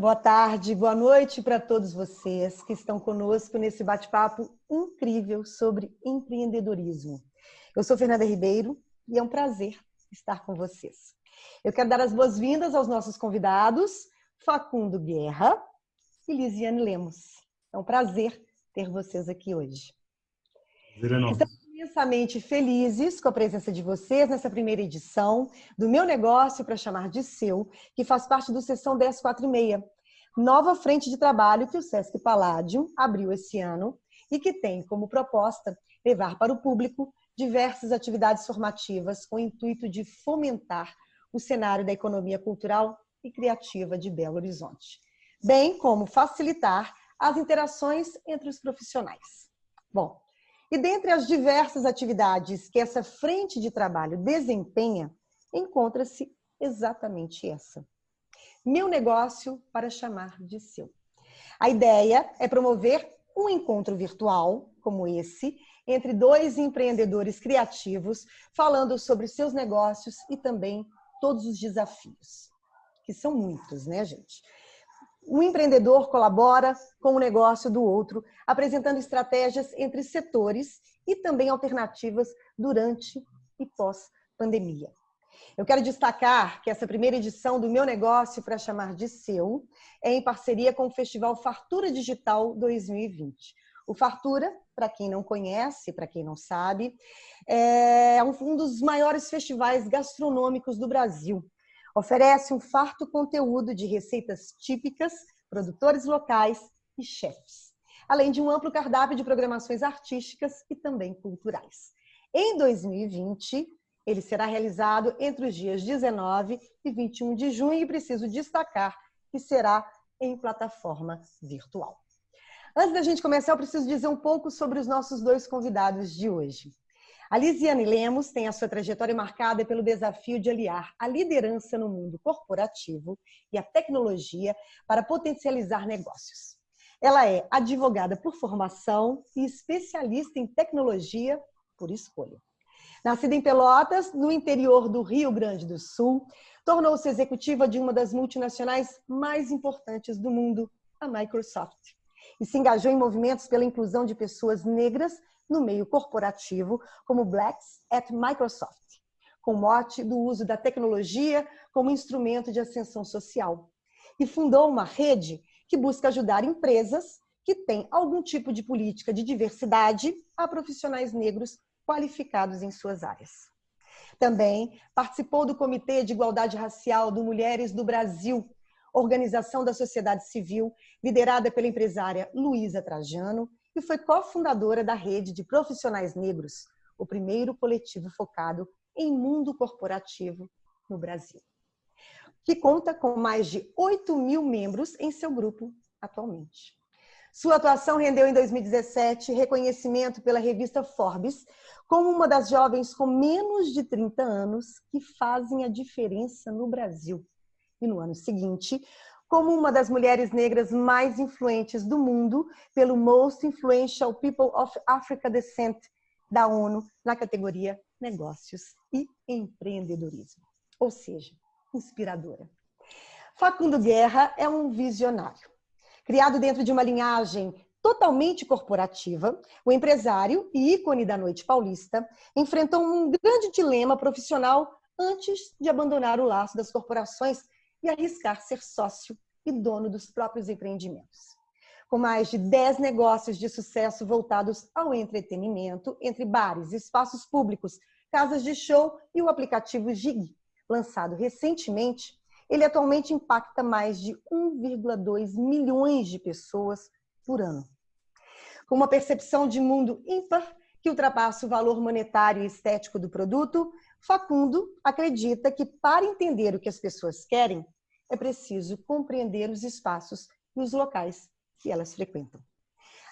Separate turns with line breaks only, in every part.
boa tarde, boa noite para todos vocês que estão conosco nesse bate-papo incrível sobre empreendedorismo. Eu sou Fernanda Ribeiro e é um prazer estar com vocês. Eu quero dar as boas-vindas aos nossos convidados, Facundo Guerra e Lisiane Lemos. É um prazer ter vocês aqui hoje. Estamos imensamente felizes com a presença de vocês nessa primeira edição do Meu Negócio para Chamar de Seu, que faz parte do Sessão 1046, nova frente de trabalho que o Sesc Palladium abriu esse ano e que tem como proposta levar para o público diversas atividades formativas com o intuito de fomentar o cenário da economia cultural e criativa de Belo Horizonte, bem como facilitar as interações entre os profissionais. Bom, e dentre as diversas atividades que essa frente de trabalho desempenha, encontra-se exatamente essa. Meu negócio para chamar de seu. A ideia é promover um encontro virtual, como esse, entre dois empreendedores criativos, falando sobre seus negócios e também todos os desafios, que são muitos, né, gente? Um empreendedor colabora com o negócio do outro, apresentando estratégias entre setores e também alternativas durante e pós-pandemia. Eu quero destacar que essa primeira edição do Meu Negócio para Chamar de Seu é em parceria com o Festival Fartura Digital 2020. O Fartura, para quem não conhece, para quem não sabe, é um dos maiores festivais gastronômicos do Brasil. Oferece um farto conteúdo de receitas típicas, produtores locais e chefes, além de um amplo cardápio de programações artísticas e também culturais. Em 2020, ele será realizado entre os dias 19 e 21 de junho e preciso destacar que será em plataforma virtual. Antes da gente começar, eu preciso dizer um pouco sobre os nossos dois convidados de hoje. A Lisiane Lemos tem a sua trajetória marcada pelo desafio de aliar a liderança no mundo corporativo e a tecnologia para potencializar negócios. Ela é advogada por formação e especialista em tecnologia por escolha. Nascida em Pelotas, no interior do Rio Grande do Sul, tornou-se executiva de uma das multinacionais mais importantes do mundo, a Microsoft, e se engajou em movimentos pela inclusão de pessoas negras no meio corporativo, como Blacks at Microsoft, com mote do uso da tecnologia como instrumento de ascensão social. E fundou uma rede que busca ajudar empresas que têm algum tipo de política de diversidade a profissionais negros qualificados em suas áreas. Também participou do Comitê de Igualdade Racial do Mulheres do Brasil, organização da sociedade civil, liderada pela empresária Luísa Trajano, e foi cofundadora da Rede de Profissionais Negros, o primeiro coletivo focado em mundo corporativo no Brasil, que conta com mais de 8.000 membros em seu grupo atualmente. Sua atuação rendeu em 2017 reconhecimento pela revista Forbes como uma das jovens com menos de 30 anos que fazem a diferença no Brasil. E no ano seguinte, como uma das mulheres negras mais influentes do mundo pelo Most Influential People of African Descent da ONU na categoria Negócios e Empreendedorismo, ou seja, inspiradora. Facundo Guerra é um visionário. Criado dentro de uma linhagem totalmente corporativa, o empresário e ícone da noite paulista enfrentou um grande dilema profissional antes de abandonar o laço das corporações e arriscar ser sócio e dono dos próprios empreendimentos. Com mais de 10 negócios de sucesso voltados ao entretenimento, entre bares, espaços públicos, casas de show e o aplicativo Gig, lançado recentemente, ele atualmente impacta mais de 1,2 milhões de pessoas por ano. Com uma percepção de mundo ímpar que ultrapassa o valor monetário e estético do produto, Facundo acredita que para entender o que as pessoas querem, é preciso compreender os espaços e os locais que elas frequentam.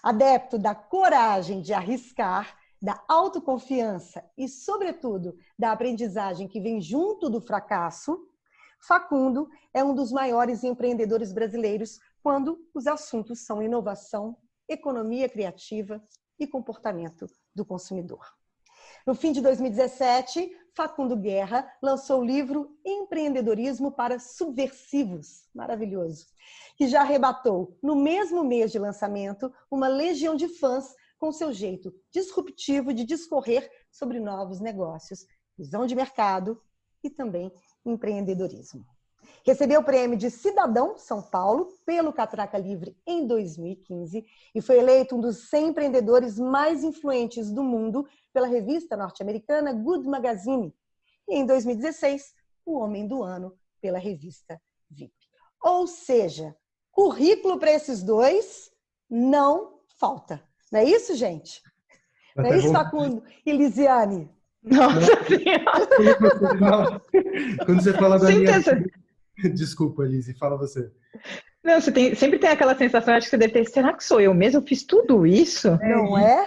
Adepto da coragem de arriscar, da autoconfiança e, sobretudo, da aprendizagem que vem junto do fracasso, Facundo é um dos maiores empreendedores brasileiros quando os assuntos são inovação, economia criativa e comportamento do consumidor. No fim de 2017, Facundo Guerra lançou o livro Empreendedorismo para Subversivos, maravilhoso, que já arrebatou, no mesmo mês de lançamento, uma legião de fãs com seu jeito disruptivo de discorrer sobre novos negócios, visão de mercado e também empreendedorismo. Recebeu o prêmio de Cidadão São Paulo pelo Catraca Livre em 2015 e foi eleito um dos 100 empreendedores mais influentes do mundo pela revista norte-americana Good Magazine. E em 2016, o Homem do Ano pela revista VIP. Ou seja, currículo para esses dois não falta. Não é isso, gente? Não é isso, Facundo e Lisiane?
Nossa Senhora!
Quando você fala da minha...
Sim,
Desculpa, Lizzy, fala você.
não, sempre tem aquela sensação, acho que você deve ter, será que sou eu mesmo? Eu fiz tudo isso?
Não é?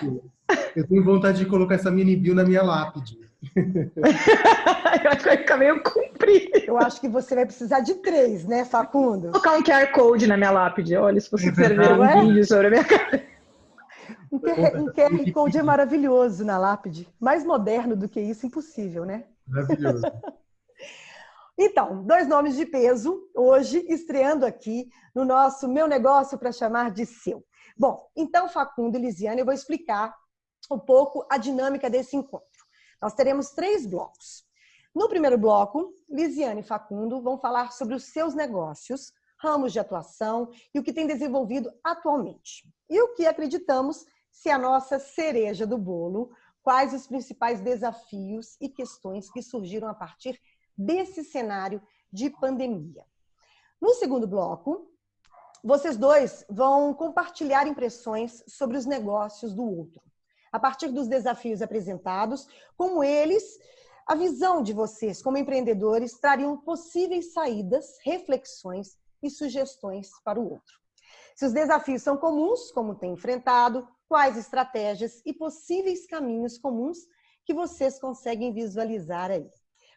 Eu tenho vontade de colocar essa mini bio na minha lápide.
Eu acho que vai ficar meio comprido.
Eu acho que você vai precisar de 3, né, Facundo?
Vou colocar um QR Code na minha lápide. Olha, se você quiser ver um vídeo sobre a minha cara.
Um QR Code é maravilhoso na lápide. Mais moderno do que isso, impossível, né?
Maravilhoso.
Então, 2 nomes de peso, hoje, estreando aqui no nosso Meu Negócio para Chamar de Seu. Bom, então, Facundo e Lisiane, eu vou explicar um pouco a dinâmica desse encontro. Nós teremos 3 blocos. No primeiro bloco, Lisiane e Facundo vão falar sobre os seus negócios, ramos de atuação e o que tem desenvolvido atualmente. E o que acreditamos ser a nossa cereja do bolo, quais os principais desafios e questões que surgiram a partir desse cenário de pandemia. No segundo bloco, vocês dois vão compartilhar impressões sobre os negócios do outro, a partir dos desafios apresentados, como eles, a visão de vocês como empreendedores trariam possíveis saídas, reflexões e sugestões para o outro. Se os desafios são comuns, como tem enfrentado, quais estratégias e possíveis caminhos comuns que vocês conseguem visualizar aí.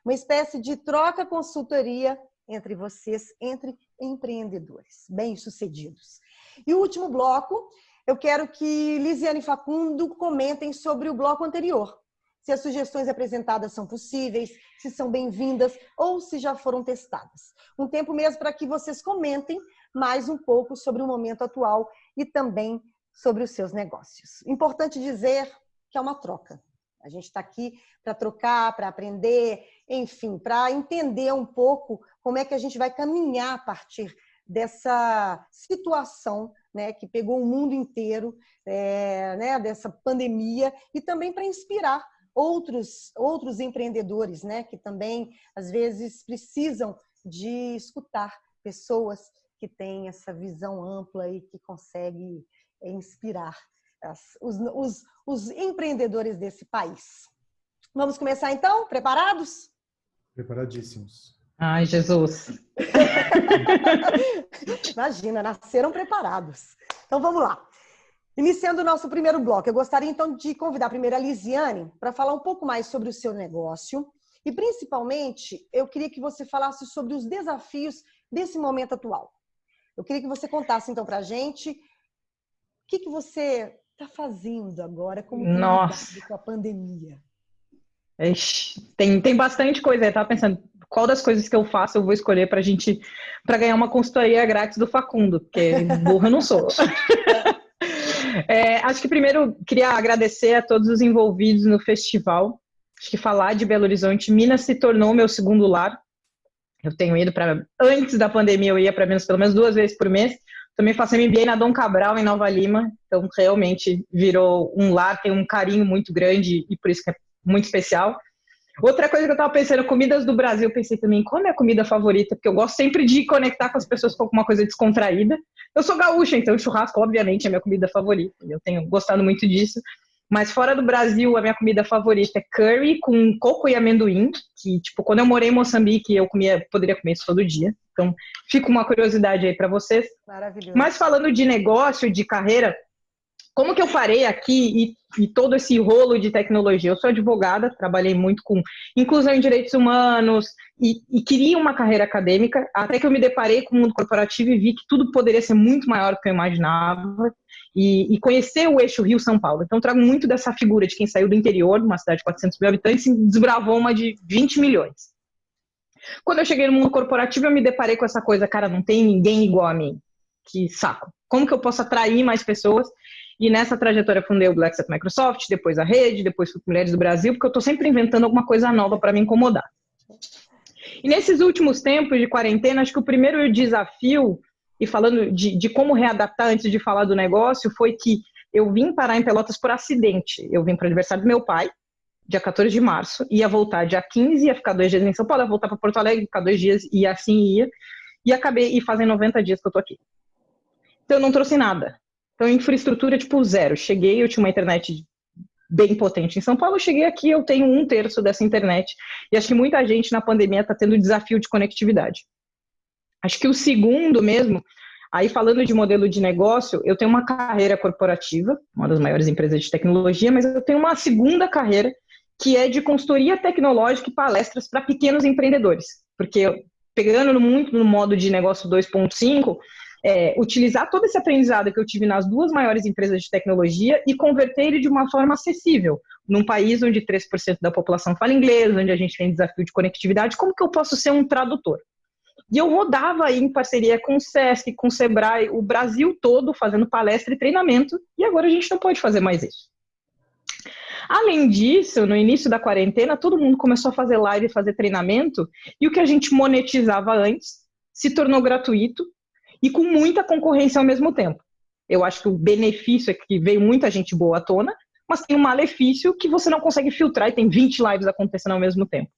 Uma espécie de troca-consultoria entre vocês, entre empreendedores bem-sucedidos. E o último bloco, eu quero que Lisiane e Facundo comentem sobre o bloco anterior. Se as sugestões apresentadas são possíveis, se são bem-vindas ou se já foram testadas. Um tempo mesmo para que vocês comentem mais um pouco sobre o momento atual e também sobre os seus negócios. Importante dizer que é uma troca. A gente está aqui para trocar, para aprender, enfim, para entender um pouco como é que a gente vai caminhar a partir dessa situação, né, que pegou o mundo inteiro, né, dessa pandemia, e também para inspirar outros empreendedores, né, que também, às vezes, precisam de escutar pessoas que têm essa visão ampla e que conseguem inspirar os empreendedores desse país. Vamos começar então? Preparados?
Preparadíssimos.
Ai, Jesus.
Imagina, nasceram preparados. Então vamos lá. Iniciando o nosso primeiro bloco, eu gostaria então de convidar primeiro a Lisiane para falar um pouco mais sobre o seu negócio e principalmente eu queria que você falasse sobre os desafios desse momento atual. Eu queria que você contasse então para a gente o que você está fazendo agora, como tem lidado com a pandemia.
Tem bastante coisa. Eu estava pensando, qual das coisas que eu faço eu vou escolher para ganhar uma consultoria grátis do Facundo, porque burra eu não sou. Acho que primeiro queria agradecer a todos os envolvidos no festival. Acho que falar de Belo Horizonte, Minas se tornou meu segundo lar. Eu tenho ido antes da pandemia, eu ia para Minas pelo menos 2 vezes por mês. Também faço MBA na Dom Cabral, em Nova Lima. Então, realmente virou um lar, tem um carinho muito grande e por isso que é muito especial. Outra coisa que eu estava pensando, comidas do Brasil, eu pensei também, qual é a minha comida favorita? Porque eu gosto sempre de conectar com as pessoas com alguma coisa descontraída. Eu sou gaúcha, então churrasco, obviamente, é a minha comida favorita. Eu tenho gostado muito disso. Mas fora do Brasil, a minha comida favorita é curry com coco e amendoim, que, tipo, quando eu morei em Moçambique, eu poderia comer isso todo dia. Então, fica uma curiosidade aí para vocês.
Maravilhoso.
Mas falando de negócio, de carreira, Como que eu parei aqui e todo esse rolo de tecnologia? Eu sou advogada, trabalhei muito com inclusão em direitos humanos e queria uma carreira acadêmica, até que eu me deparei com o mundo corporativo e vi que tudo poderia ser muito maior do que eu imaginava e conhecer o eixo Rio-São Paulo. Então, eu trago muito dessa figura de quem saiu do interior, de uma cidade de 400 mil habitantes, e desbravou uma de 20 milhões. Quando eu cheguei no mundo corporativo, eu me deparei com essa coisa, cara, não tem ninguém igual a mim. Que saco. Como que eu posso atrair mais pessoas? E nessa trajetória fundei o Black Hat Microsoft, depois a Rede, depois fui Mulheres do Brasil, porque eu estou sempre inventando alguma coisa nova para me incomodar. E nesses últimos tempos de quarentena, acho que o primeiro desafio, e falando de como readaptar antes de falar do negócio, foi que eu vim parar em Pelotas por acidente. Eu vim para o aniversário do meu pai, dia 14 de março, ia voltar dia 15, ia ficar 2 dias em São Paulo, ia voltar para Porto Alegre, ficar 2 dias, e assim ia. E acabei, e fazem 90 dias que eu tô aqui. Então eu não trouxe nada. Então, infraestrutura, tipo, zero. Cheguei, eu tinha uma internet bem potente em São Paulo, eu cheguei aqui, eu tenho 1/3 dessa internet. E acho que muita gente na pandemia está tendo desafio de conectividade. Acho que o segundo mesmo, aí falando de modelo de negócio, eu tenho uma carreira corporativa, uma das maiores empresas de tecnologia, mas eu tenho uma segunda carreira, que é de consultoria tecnológica e palestras para pequenos empreendedores. Porque, pegando muito no modo de negócio 2.5, utilizar todo esse aprendizado que eu tive nas 2 maiores empresas de tecnologia e converter ele de uma forma acessível. Num país onde 3% da população fala inglês, onde a gente tem desafio de conectividade, como que eu posso ser um tradutor? E eu rodava aí em parceria com o SESC, com o Sebrae, o Brasil todo fazendo palestra e treinamento, e agora a gente não pode fazer mais isso. Além disso, no início da quarentena, todo mundo começou a fazer live e fazer treinamento, e o que a gente monetizava antes se tornou gratuito, e com muita concorrência ao mesmo tempo. Eu acho que o benefício é que veio muita gente boa à tona, mas tem um malefício que você não consegue filtrar e tem 20 lives acontecendo ao mesmo tempo.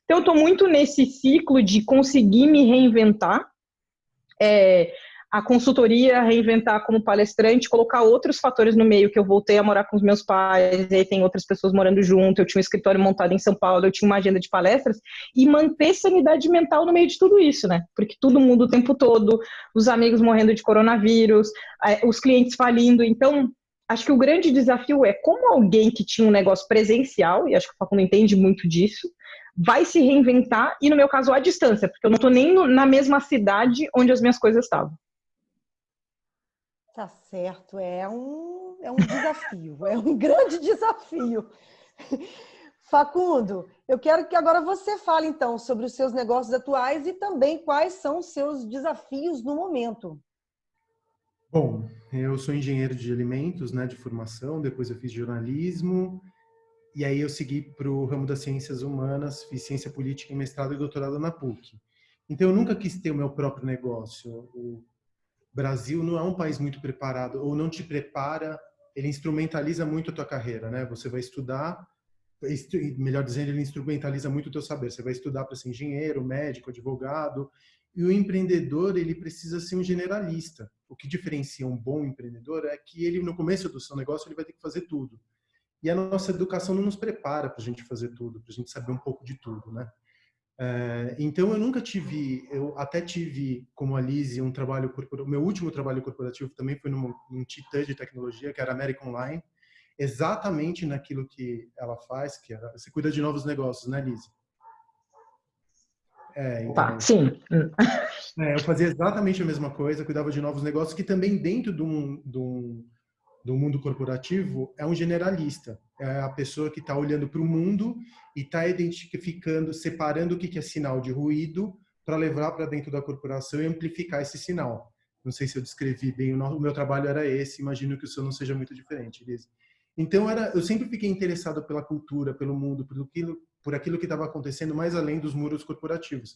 Então, eu estou muito nesse ciclo de conseguir me reinventar, a consultoria, reinventar como palestrante, colocar outros fatores no meio, que eu voltei a morar com os meus pais, e aí tem outras pessoas morando junto, eu tinha um escritório montado em São Paulo, eu tinha uma agenda de palestras, e manter sanidade mental no meio de tudo isso, né? Porque todo mundo o tempo todo, os amigos morrendo de coronavírus, os clientes falindo, então acho que o grande desafio é como alguém que tinha um negócio presencial, e acho que o Facundo entende muito disso, vai se reinventar, e no meu caso à distância, porque eu não estou nem na mesma cidade onde as minhas coisas estavam.
Tá certo, é um desafio, é um grande desafio. Facundo, eu quero que agora você fale, então, sobre os seus negócios atuais e também quais são os seus desafios no momento.
Bom, eu sou engenheiro de alimentos, né, de formação, depois eu fiz jornalismo, e aí eu segui para o ramo das ciências humanas, fiz ciência política em mestrado e doutorado na PUC. Então eu nunca quis ter o meu próprio negócio. O Brasil não é um país muito preparado, ou não te prepara, ele instrumentaliza muito a tua carreira, né? Você vai estudar, melhor dizendo, ele instrumentaliza muito o teu saber. Você vai estudar para ser engenheiro, médico, advogado, e o empreendedor, ele precisa ser um generalista. O que diferencia um bom empreendedor é que ele, no começo do seu negócio, ele vai ter que fazer tudo. E a nossa educação não nos prepara para a gente fazer tudo, para a gente saber um pouco de tudo, né? Então eu até tive, como a Lise, um trabalho corporativo. O meu último trabalho corporativo também foi num titã de tecnologia, que era a American Online, exatamente naquilo que ela faz, que era, você cuida de novos negócios, né, Lise?
Tá, sim.
Eu fazia exatamente a mesma coisa, cuidava de novos negócios, que também dentro do mundo corporativo é um generalista, é a pessoa que está olhando para o mundo e está identificando, separando o que é sinal de ruído para levar para dentro da corporação e amplificar esse sinal. Não sei se eu descrevi bem, o meu trabalho era esse, imagino que o seu não seja muito diferente, Elisa. Então eu sempre fiquei interessado pela cultura, pelo mundo, por aquilo que estava acontecendo mais além dos muros corporativos,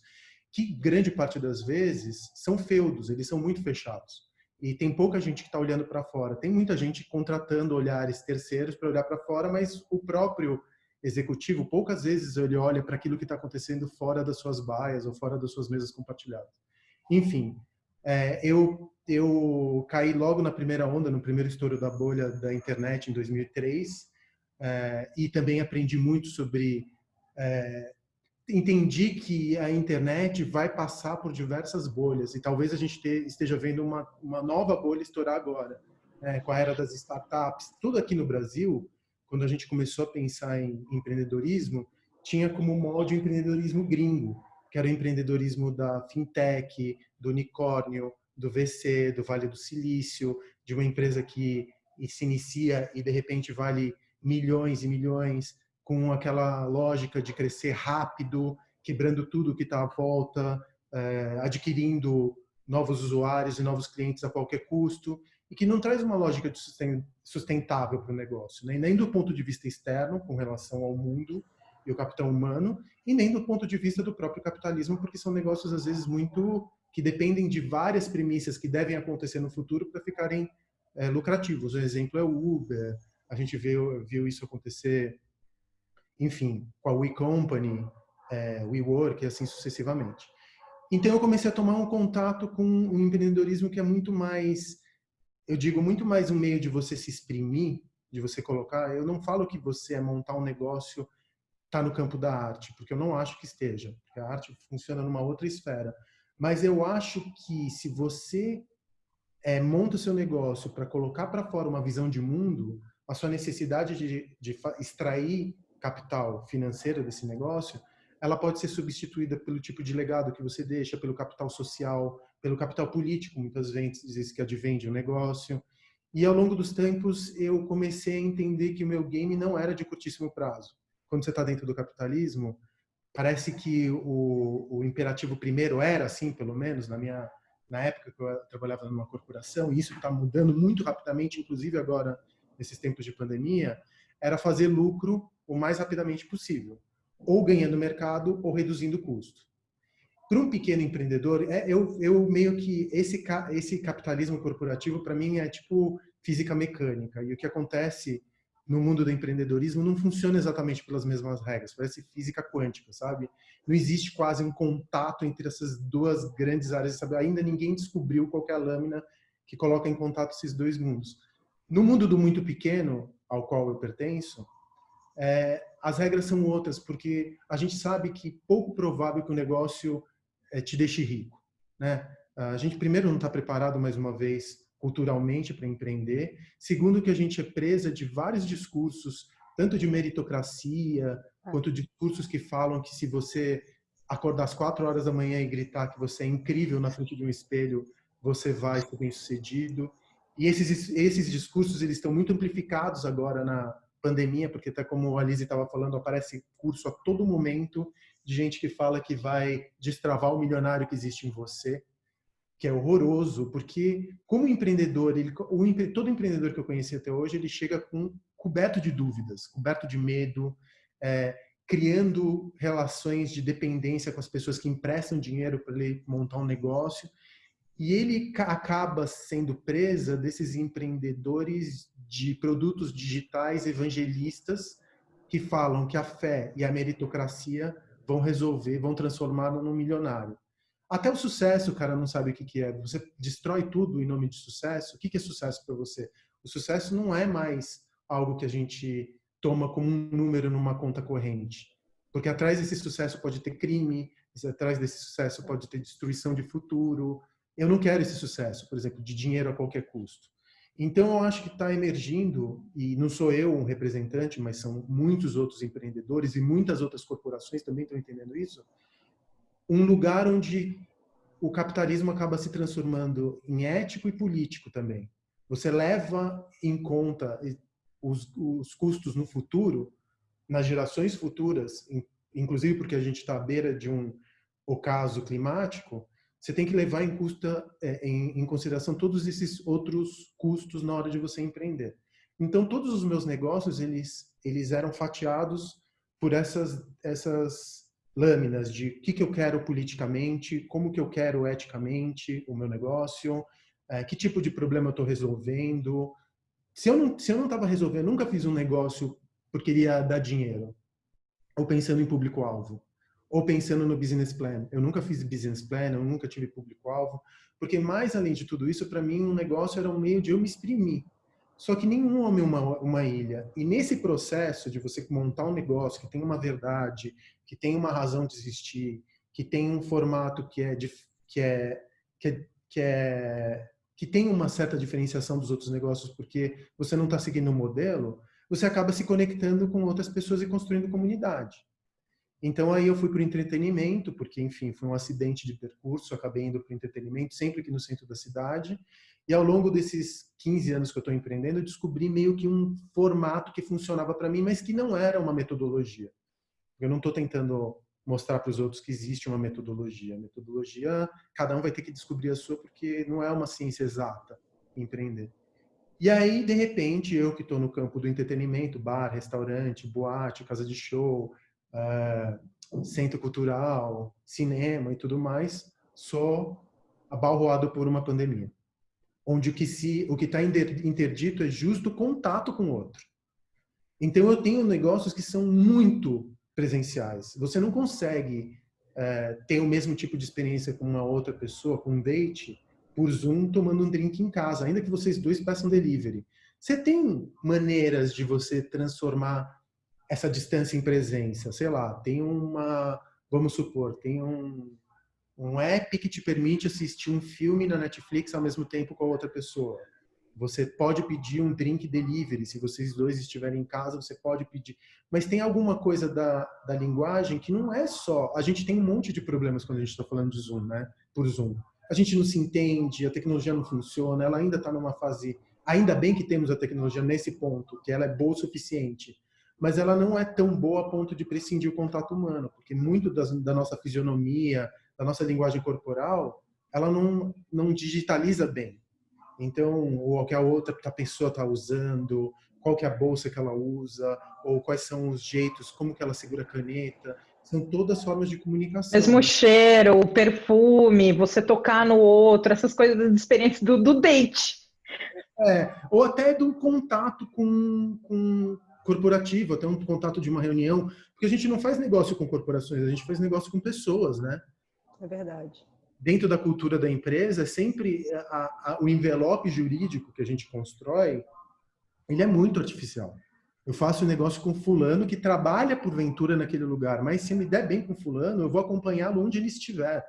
que grande parte das vezes são feudos, eles são muito fechados. E tem pouca gente que está olhando para fora. Tem muita gente contratando olhares terceiros para olhar para fora, mas o próprio executivo, poucas vezes ele olha para aquilo que está acontecendo fora das suas baias ou fora das suas mesas compartilhadas. Enfim, eu caí logo na primeira onda, no primeiro estouro da bolha da internet em 2003, e também aprendi muito sobre... entendi que a internet vai passar por diversas bolhas e talvez a gente esteja vendo uma nova bolha estourar agora. com a era das startups, tudo aqui no Brasil, quando a gente começou a pensar em empreendedorismo, tinha como molde o empreendedorismo gringo, que era o empreendedorismo da fintech, do unicórnio, do VC, do Vale do Silício, de uma empresa que se inicia e de repente vale milhões e milhões, com aquela lógica de crescer rápido, quebrando tudo que está à volta, adquirindo novos usuários e novos clientes a qualquer custo, e que não traz uma lógica de sustentável para o negócio, né? Nem do ponto de vista externo, com relação ao mundo e o capital humano, e nem do ponto de vista do próprio capitalismo, porque são negócios, às vezes, muito que dependem de várias premissas que devem acontecer no futuro para ficarem lucrativos. Um exemplo é o Uber, a gente viu isso acontecer, enfim, com a We Company, WeWork e assim sucessivamente. Então eu comecei a tomar um contato com um empreendedorismo que é muito mais, eu digo, muito mais um meio de você se exprimir, de você colocar. Eu não falo que você montar um negócio está no campo da arte, porque eu não acho que esteja, porque a arte funciona numa outra esfera. Mas eu acho que se você monta o seu negócio para colocar para fora uma visão de mundo, a sua necessidade de extrair capital financeiro desse negócio, ela pode ser substituída pelo tipo de legado que você deixa, pelo capital social, pelo capital político, muitas vezes, que advém de um negócio. E ao longo dos tempos, eu comecei a entender que o meu game não era de curtíssimo prazo. Quando você está dentro do capitalismo, parece que o imperativo primeiro era assim, pelo menos na época que eu trabalhava numa corporação, e isso está mudando muito rapidamente, inclusive agora nesses tempos de pandemia, era fazer lucro o mais rapidamente possível, ou ganhando mercado ou reduzindo o custo. Para um pequeno empreendedor, eu meio que esse capitalismo corporativo para mim é tipo física mecânica, e o que acontece no mundo do empreendedorismo não funciona exatamente pelas mesmas regras, parece física quântica, sabe? Não existe quase um contato entre essas duas grandes áreas, sabe? Ainda ninguém descobriu qual é a lâmina que coloca em contato esses dois mundos. No mundo do muito pequeno, ao qual eu pertenço, as regras são outras, porque a gente sabe que pouco provável que o negócio te deixe rico, né? A gente, primeiro, não está preparado, mais uma vez, culturalmente para empreender. Segundo, que a gente é presa de vários discursos, tanto de meritocracia, quanto de discursos que falam que se você acordar às 4 horas da manhã e gritar que você é incrível na frente de um espelho, você vai ser bem-sucedido. E esses discursos, eles estão muito amplificados agora na pandemia, porque até como a Lise estava falando, aparece curso a todo momento de gente que fala que vai destravar o milionário que existe em você, que é horroroso, porque como empreendedor, todo empreendedor que eu conheci até hoje, ele chega coberto de dúvidas, coberto de medo, criando relações de dependência com as pessoas que emprestam dinheiro para ele montar um negócio, e ele acaba sendo presa desses empreendedores de produtos digitais evangelistas que falam que a fé e a meritocracia vão resolver, vão transformá-lo num milionário. Até o sucesso, o cara não sabe o que é. Você destrói tudo em nome de sucesso. O que é sucesso para você? O sucesso não é mais algo que a gente toma como um número numa conta corrente. Porque atrás desse sucesso pode ter crime, atrás desse sucesso pode ter destruição de futuro. Eu não quero esse sucesso, por exemplo, de dinheiro a qualquer custo. Então, eu acho que está emergindo, e não sou eu um representante, mas são muitos outros empreendedores e muitas outras corporações também estão entendendo isso, um lugar onde o capitalismo acaba se transformando em ético e político também. Você leva em conta os custos no futuro, nas gerações futuras, inclusive porque a gente está à beira de um ocaso climático, você tem que levar em consideração todos esses outros custos na hora de você empreender. Então, todos os meus negócios, eles eram fatiados por essas lâminas de o que eu quero politicamente, como que eu quero eticamente o meu negócio, que tipo de problema eu estou resolvendo. Se eu não estava resolvendo, nunca fiz um negócio porque queria dar dinheiro, ou pensando em público-alvo, ou pensando no business plan. Eu nunca fiz business plan, eu nunca tive público-alvo, porque mais além de tudo isso, para mim, um negócio era um meio de eu me exprimir. Só que nenhum homem é uma ilha. E nesse processo de você montar um negócio que tem uma verdade, que tem uma razão de existir, que tem um formato que é que tem uma certa diferenciação dos outros negócios, porque você não está seguindo um modelo, você acaba se conectando com outras pessoas e construindo comunidade. Então aí eu fui para o entretenimento, porque enfim, foi um acidente de percurso, acabei indo para o entretenimento, sempre aqui no centro da cidade. E ao longo desses 15 anos que eu estou empreendendo, eu descobri meio que um formato que funcionava para mim, mas que não era uma metodologia. Eu não estou tentando mostrar para os outros que existe uma metodologia. A metodologia, cada um vai ter que descobrir a sua, porque não é uma ciência exata empreender. E aí, de repente, eu que estou no campo do entretenimento, bar, restaurante, boate, casa de show, centro cultural, cinema e tudo mais, sou abalroado por uma pandemia. Onde o que está interdito é justo contato com o outro. Então, eu tenho negócios que são muito presenciais. Você não consegue ter o mesmo tipo de experiência com uma outra pessoa, com um date, por Zoom, tomando um drink em casa, ainda que vocês dois peçam delivery. Você tem maneiras de você transformar essa distância em presença? Sei lá, tem vamos supor, tem um app que te permite assistir um filme na Netflix ao mesmo tempo com a outra pessoa. Você pode pedir um drink delivery, se vocês dois estiverem em casa, você pode pedir. Mas tem alguma coisa da linguagem que não é só... A gente tem um monte de problemas quando a gente está falando de Zoom, né? Por Zoom. A gente não se entende, a tecnologia não funciona, ela ainda está numa fase... Ainda bem que temos a tecnologia nesse ponto, que ela é boa o suficiente, mas ela não é tão boa a ponto de prescindir o contato humano, porque muito da nossa fisionomia, da nossa linguagem corporal, ela não digitaliza bem. Então, o que a pessoa está usando, qual que é a bolsa que ela usa, ou quais são os jeitos, como que ela segura a caneta, são todas formas de comunicação.
Mesmo cheiro, o perfume, você tocar no outro, essas coisas da experiência do date.
Ou até do contato com corporativo, até um contato de uma reunião, porque a gente não faz negócio com corporações, a gente faz negócio com pessoas, né?
É verdade.
Dentro da cultura da empresa, sempre o envelope jurídico que a gente constrói, ele é muito artificial. Eu faço um negócio com fulano que trabalha porventura naquele lugar, mas se me der bem com fulano, eu vou acompanhá-lo onde ele estiver,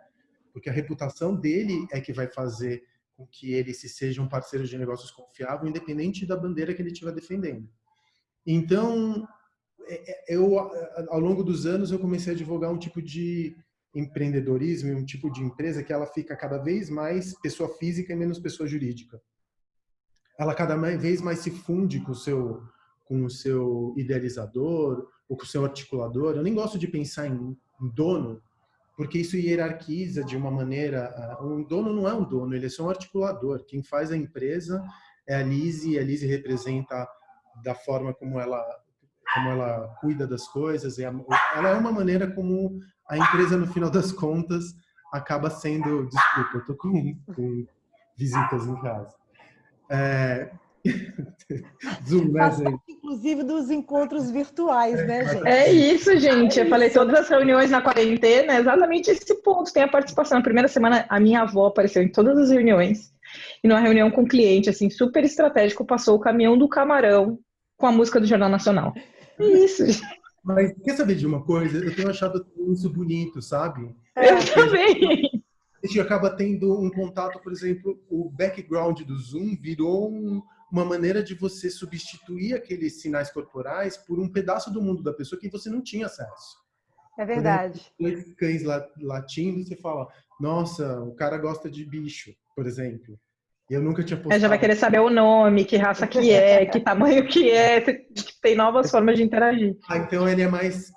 porque a reputação dele é que vai fazer com que ele seja um parceiro de negócios confiável, independente da bandeira que ele estiver defendendo. Então, ao longo dos anos, eu comecei a advogar um tipo de empreendedorismo, um tipo de empresa que ela fica cada vez mais pessoa física e menos pessoa jurídica. Ela cada vez mais se funde com o seu idealizador ou com o seu articulador. Eu nem gosto de pensar em dono, porque isso hierarquiza de uma maneira... Um dono não é um dono, ele é só um articulador. Quem faz a empresa é a Lise, e a Lise representa da forma como ela cuida das coisas. Ela é uma maneira como a empresa, no final das contas, acaba sendo... Desculpa, eu tô com visitas em casa. Zoom, né, gente?
Inclusive dos encontros virtuais, né, gente?
É isso, gente. Eu falei todas as reuniões na quarentena, é exatamente esse ponto. Tem a participação. Na primeira semana, a minha avó apareceu em todas as reuniões. E numa reunião com um cliente, assim, super estratégico, passou o caminhão do camarão com a música do Jornal Nacional. É isso, gente.
Mas quer saber de uma coisa? Eu tenho achado isso bonito, sabe?
Eu também.
A gente acaba tendo um contato, por exemplo, o background do Zoom virou uma maneira de você substituir aqueles sinais corporais por um pedaço do mundo da pessoa que você não tinha acesso.
É verdade.
Dois cães latindo, você fala, nossa, o cara gosta de bicho, por exemplo. E eu nunca tinha postado.
Já vai querer saber o nome, que raça que é, que tamanho que é. Tem novas formas de interagir.
Então ele é mais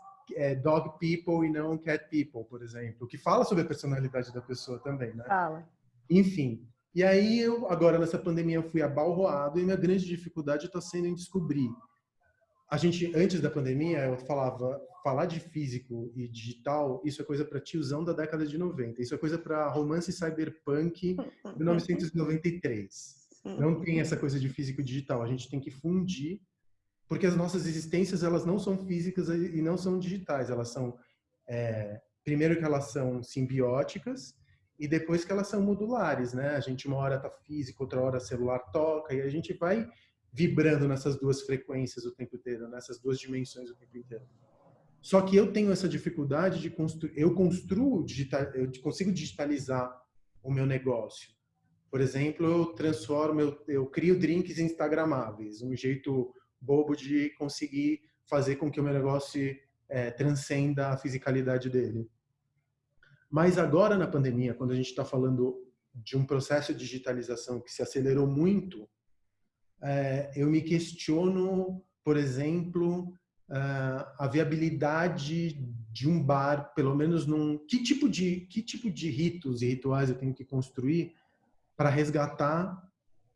dog people e não cat people, por exemplo. O que fala sobre a personalidade da pessoa também, né?
Fala.
Enfim. E aí, agora nessa pandemia, eu fui abalroado e minha grande dificuldade está sendo em descobrir. Antes da pandemia, eu falar de físico e digital, isso é coisa para tiozão da década de 90. Isso é coisa para romance cyberpunk de 1993. Não tem essa coisa de físico e digital. A gente tem que fundir, porque as nossas existências, elas não são físicas e não são digitais. Elas são, primeiro que elas são simbióticas, e depois que elas são modulares, né? A gente uma hora tá físico, outra hora celular toca, e a gente vai vibrando nessas duas frequências o tempo inteiro, nessas duas dimensões o tempo inteiro. Só que eu tenho essa dificuldade de construir, eu consigo digitalizar o meu negócio, Por exemplo, eu crio drinks instagramáveis, um jeito bobo de conseguir fazer com que o meu negócio transcenda a fisicalidade dele. Mas agora, na pandemia, quando a gente está falando de um processo de digitalização que se acelerou muito, eu me questiono, por exemplo, a viabilidade de um bar, pelo menos que tipo de ritos e rituais eu tenho que construir para resgatar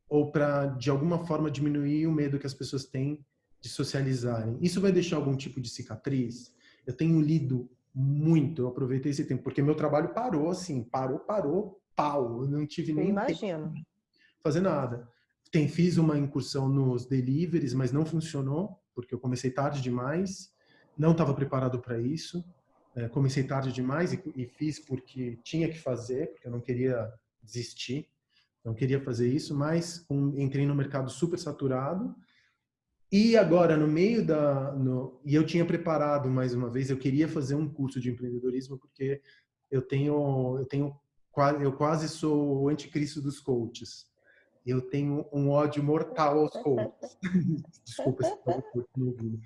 ou para, de alguma forma, diminuir o medo que as pessoas têm de socializarem. Isso vai deixar algum tipo de cicatriz? Eu tenho lido muito, eu aproveitei esse tempo, porque meu trabalho parou, assim, parou, pau. Eu não tive nem tempo de fazer nada. Fiz uma incursão nos deliveries, mas não funcionou, porque eu comecei tarde demais, não estava preparado para isso. Comecei tarde demais e fiz porque tinha que fazer, porque eu não queria desistir. Não queria fazer isso, mas entrei no mercado super saturado. E agora, e eu tinha preparado, mais uma vez, eu queria fazer um curso de empreendedorismo, porque eu quase sou o anticristo dos coaches. Eu tenho um ódio mortal aos coaches. Desculpa se estava ouvindo.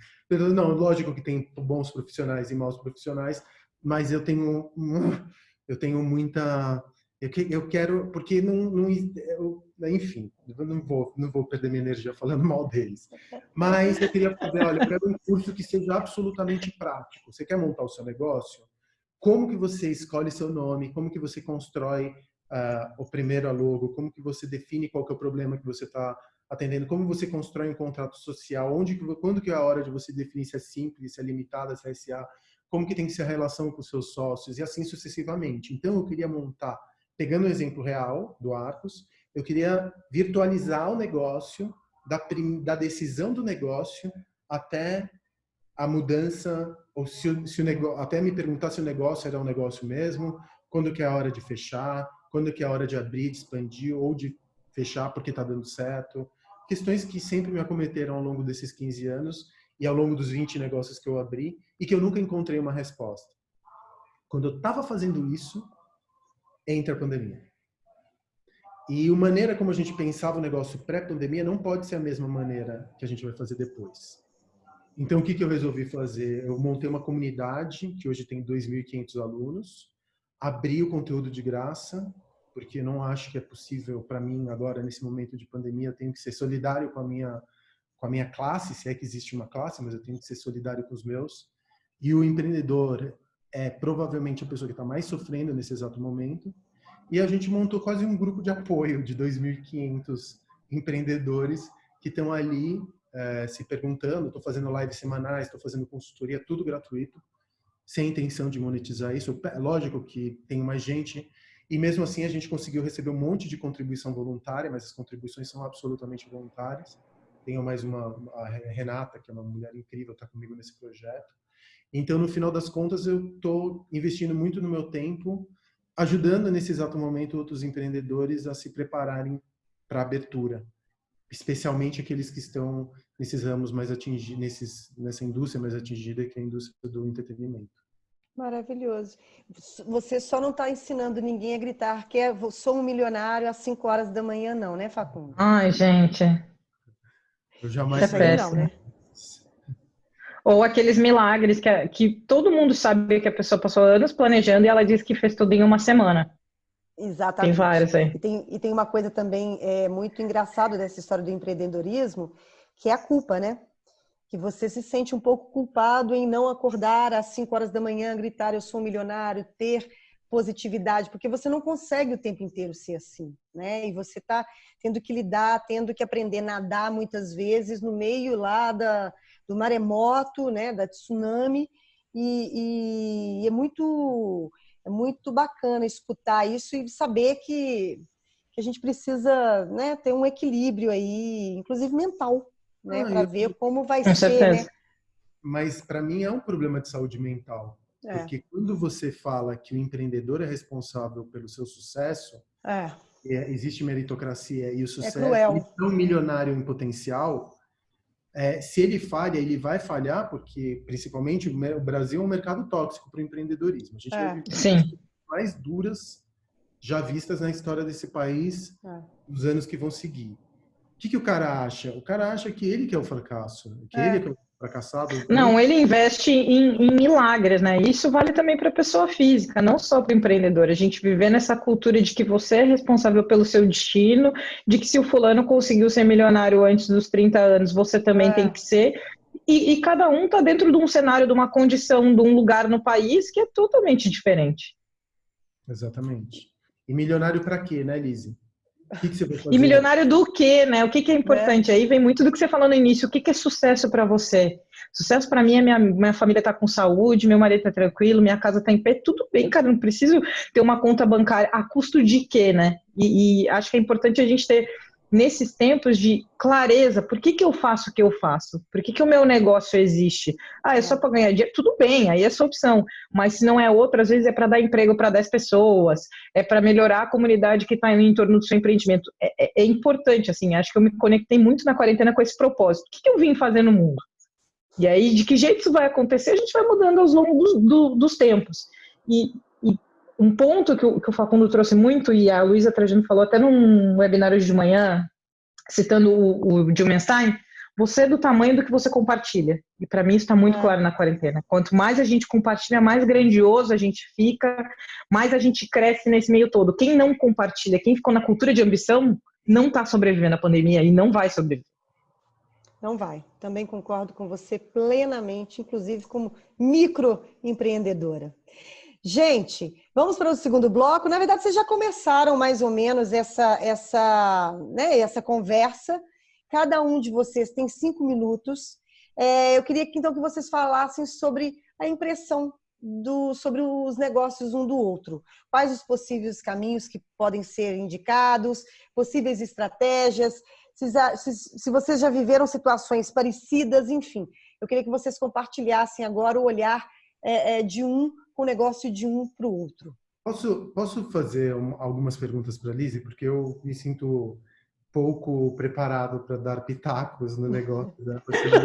Não, lógico que tem bons profissionais e maus profissionais, mas eu tenho muita... Eu quero, porque enfim, eu não vou perder minha energia falando mal deles. Mas eu queria fazer, olha, eu quero um curso que seja absolutamente prático. Você quer montar o seu negócio? Como que você escolhe seu nome? Como que você constrói o primeiro logo? Como que você define qual que é o problema que você está atendendo? Como você constrói um contrato social? Quando que é a hora de você definir se é simples, se é limitada, se é SA? Como que tem que ser a relação com os seus sócios? E assim sucessivamente. Então, eu queria montar, pegando o exemplo real do Arcos, eu queria virtualizar o negócio, da decisão do negócio até a mudança, ou até me perguntar se o negócio era um negócio mesmo, quando que é a hora de fechar, quando que é a hora de abrir, de expandir, ou de fechar porque está dando certo. Questões que sempre me acometeram ao longo desses 15 anos e ao longo dos 20 negócios que eu abri e que eu nunca encontrei uma resposta. Quando eu estava fazendo isso, entra a pandemia. E a maneira como a gente pensava o negócio pré-pandemia não pode ser a mesma maneira que a gente vai fazer depois. Então, o que eu resolvi fazer? Eu montei uma comunidade, que hoje tem 2.500 alunos, abri o conteúdo de graça, porque eu não acho que é possível para mim, agora, nesse momento de pandemia, eu tenho que ser solidário com a minha classe, se é que existe uma classe, mas eu tenho que ser solidário com os meus. E o empreendedor é provavelmente a pessoa que está mais sofrendo nesse exato momento. E a gente montou quase um grupo de apoio de 2.500 empreendedores que estão ali se perguntando. Estou fazendo lives semanais, estou fazendo consultoria, tudo gratuito, sem intenção de monetizar isso. Lógico que tem mais gente, e mesmo assim a gente conseguiu receber um monte de contribuição voluntária, mas as contribuições são absolutamente voluntárias. Tenho mais a Renata, que é uma mulher incrível, está comigo nesse projeto. Então, no final das contas, eu estou investindo muito no meu tempo, ajudando nesse exato momento outros empreendedores a se prepararem para a abertura, especialmente aqueles que estão nesses ramos mais atingidos, nessa indústria mais atingida, que é a indústria do entretenimento.
Maravilhoso. Você só não está ensinando ninguém a gritar que sou um milionário às 5 horas da manhã, não, né, Facundo?
Ai, gente.
Eu jamais
Isso é péssimo.
Não, né?
Ou aqueles milagres que todo mundo sabe que a pessoa passou anos planejando e ela diz que fez tudo em uma semana.
Exatamente.
Tem vários aí.
E tem uma coisa também muito engraçada dessa história do empreendedorismo, que é a culpa, né? Que você se sente um pouco culpado em não acordar às 5 horas da manhã, gritar eu sou um milionário, ter positividade, porque você não consegue o tempo inteiro ser assim, né? E você está tendo que lidar, tendo que aprender a nadar muitas vezes no meio lá do maremoto, né? Da tsunami, e é muito bacana escutar isso e saber que a gente precisa, né, ter um equilíbrio aí, inclusive mental, né, para ver como vai
Com
ser,
certeza.
né?
Mas para mim é um problema de saúde mental, porque quando você fala que o empreendedor é responsável pelo seu sucesso, existe meritocracia e o sucesso é tão milionário em potencial, se ele falha, ele vai falhar, porque principalmente o Brasil é um mercado tóxico para o empreendedorismo. A gente vai viver as mais duras já vistas na história desse país nos anos que vão seguir. O que o cara acha? O cara acha que ele que é o fracasso, que ele que é o fracassado.
Não, ele investe em milagres, né? Isso vale também para a pessoa física, não só para o empreendedor. A gente viver nessa cultura de que você é responsável pelo seu destino, de que se o fulano conseguiu ser milionário antes dos 30 anos, você também tem que ser. E cada um está dentro de um cenário, de uma condição, de um lugar no país que é totalmente diferente.
Exatamente. E milionário para quê, né, Lise? O que você vai fazer?
E milionário do quê, né? O que é importante? Aí vem muito do que você falou no início. O que é sucesso para você? Sucesso para mim é minha família tá com saúde, meu marido tá tranquilo, minha casa tá em pé. Tudo bem, cara, não preciso ter uma conta bancária. A custo de quê, né? E acho que é importante a gente ter, nesses tempos, de clareza. Por que eu faço o que eu faço? Por que o meu negócio existe? Ah, é só para ganhar dinheiro? Tudo bem, aí é sua opção. Mas se não é outra, às vezes é para dar emprego para 10 pessoas, é para melhorar a comunidade que está em torno do seu empreendimento. É importante, assim, acho que eu me conectei muito na quarentena com esse propósito. O que eu vim fazer no mundo? E aí, de que jeito isso vai acontecer, a gente vai mudando ao longo dos tempos. E um ponto que o Facundo trouxe muito, e a Luísa Trajano falou até num webinar hoje de manhã, citando o Gil Menstein, você é do tamanho do que você compartilha. E para mim isso está muito claro na quarentena. Quanto mais a gente compartilha, mais grandioso a gente fica, mais a gente cresce nesse meio todo. Quem não compartilha, quem ficou na cultura de ambição, não está sobrevivendo à pandemia e não vai sobreviver.
Não vai. Também concordo com você plenamente, inclusive como microempreendedora. Gente, vamos para o segundo bloco. Na verdade, vocês já começaram mais ou menos essa conversa. Cada um de vocês tem 5 minutos. Eu queria então que vocês falassem sobre a impressão sobre os negócios um do outro. Quais os possíveis caminhos que podem ser indicados, possíveis estratégias, se vocês já viveram situações parecidas, enfim. Eu queria que vocês compartilhassem agora o olhar com o negócio de um para o outro.
Posso fazer algumas perguntas para a Lise? Porque eu me sinto pouco preparado para dar pitacos no negócio.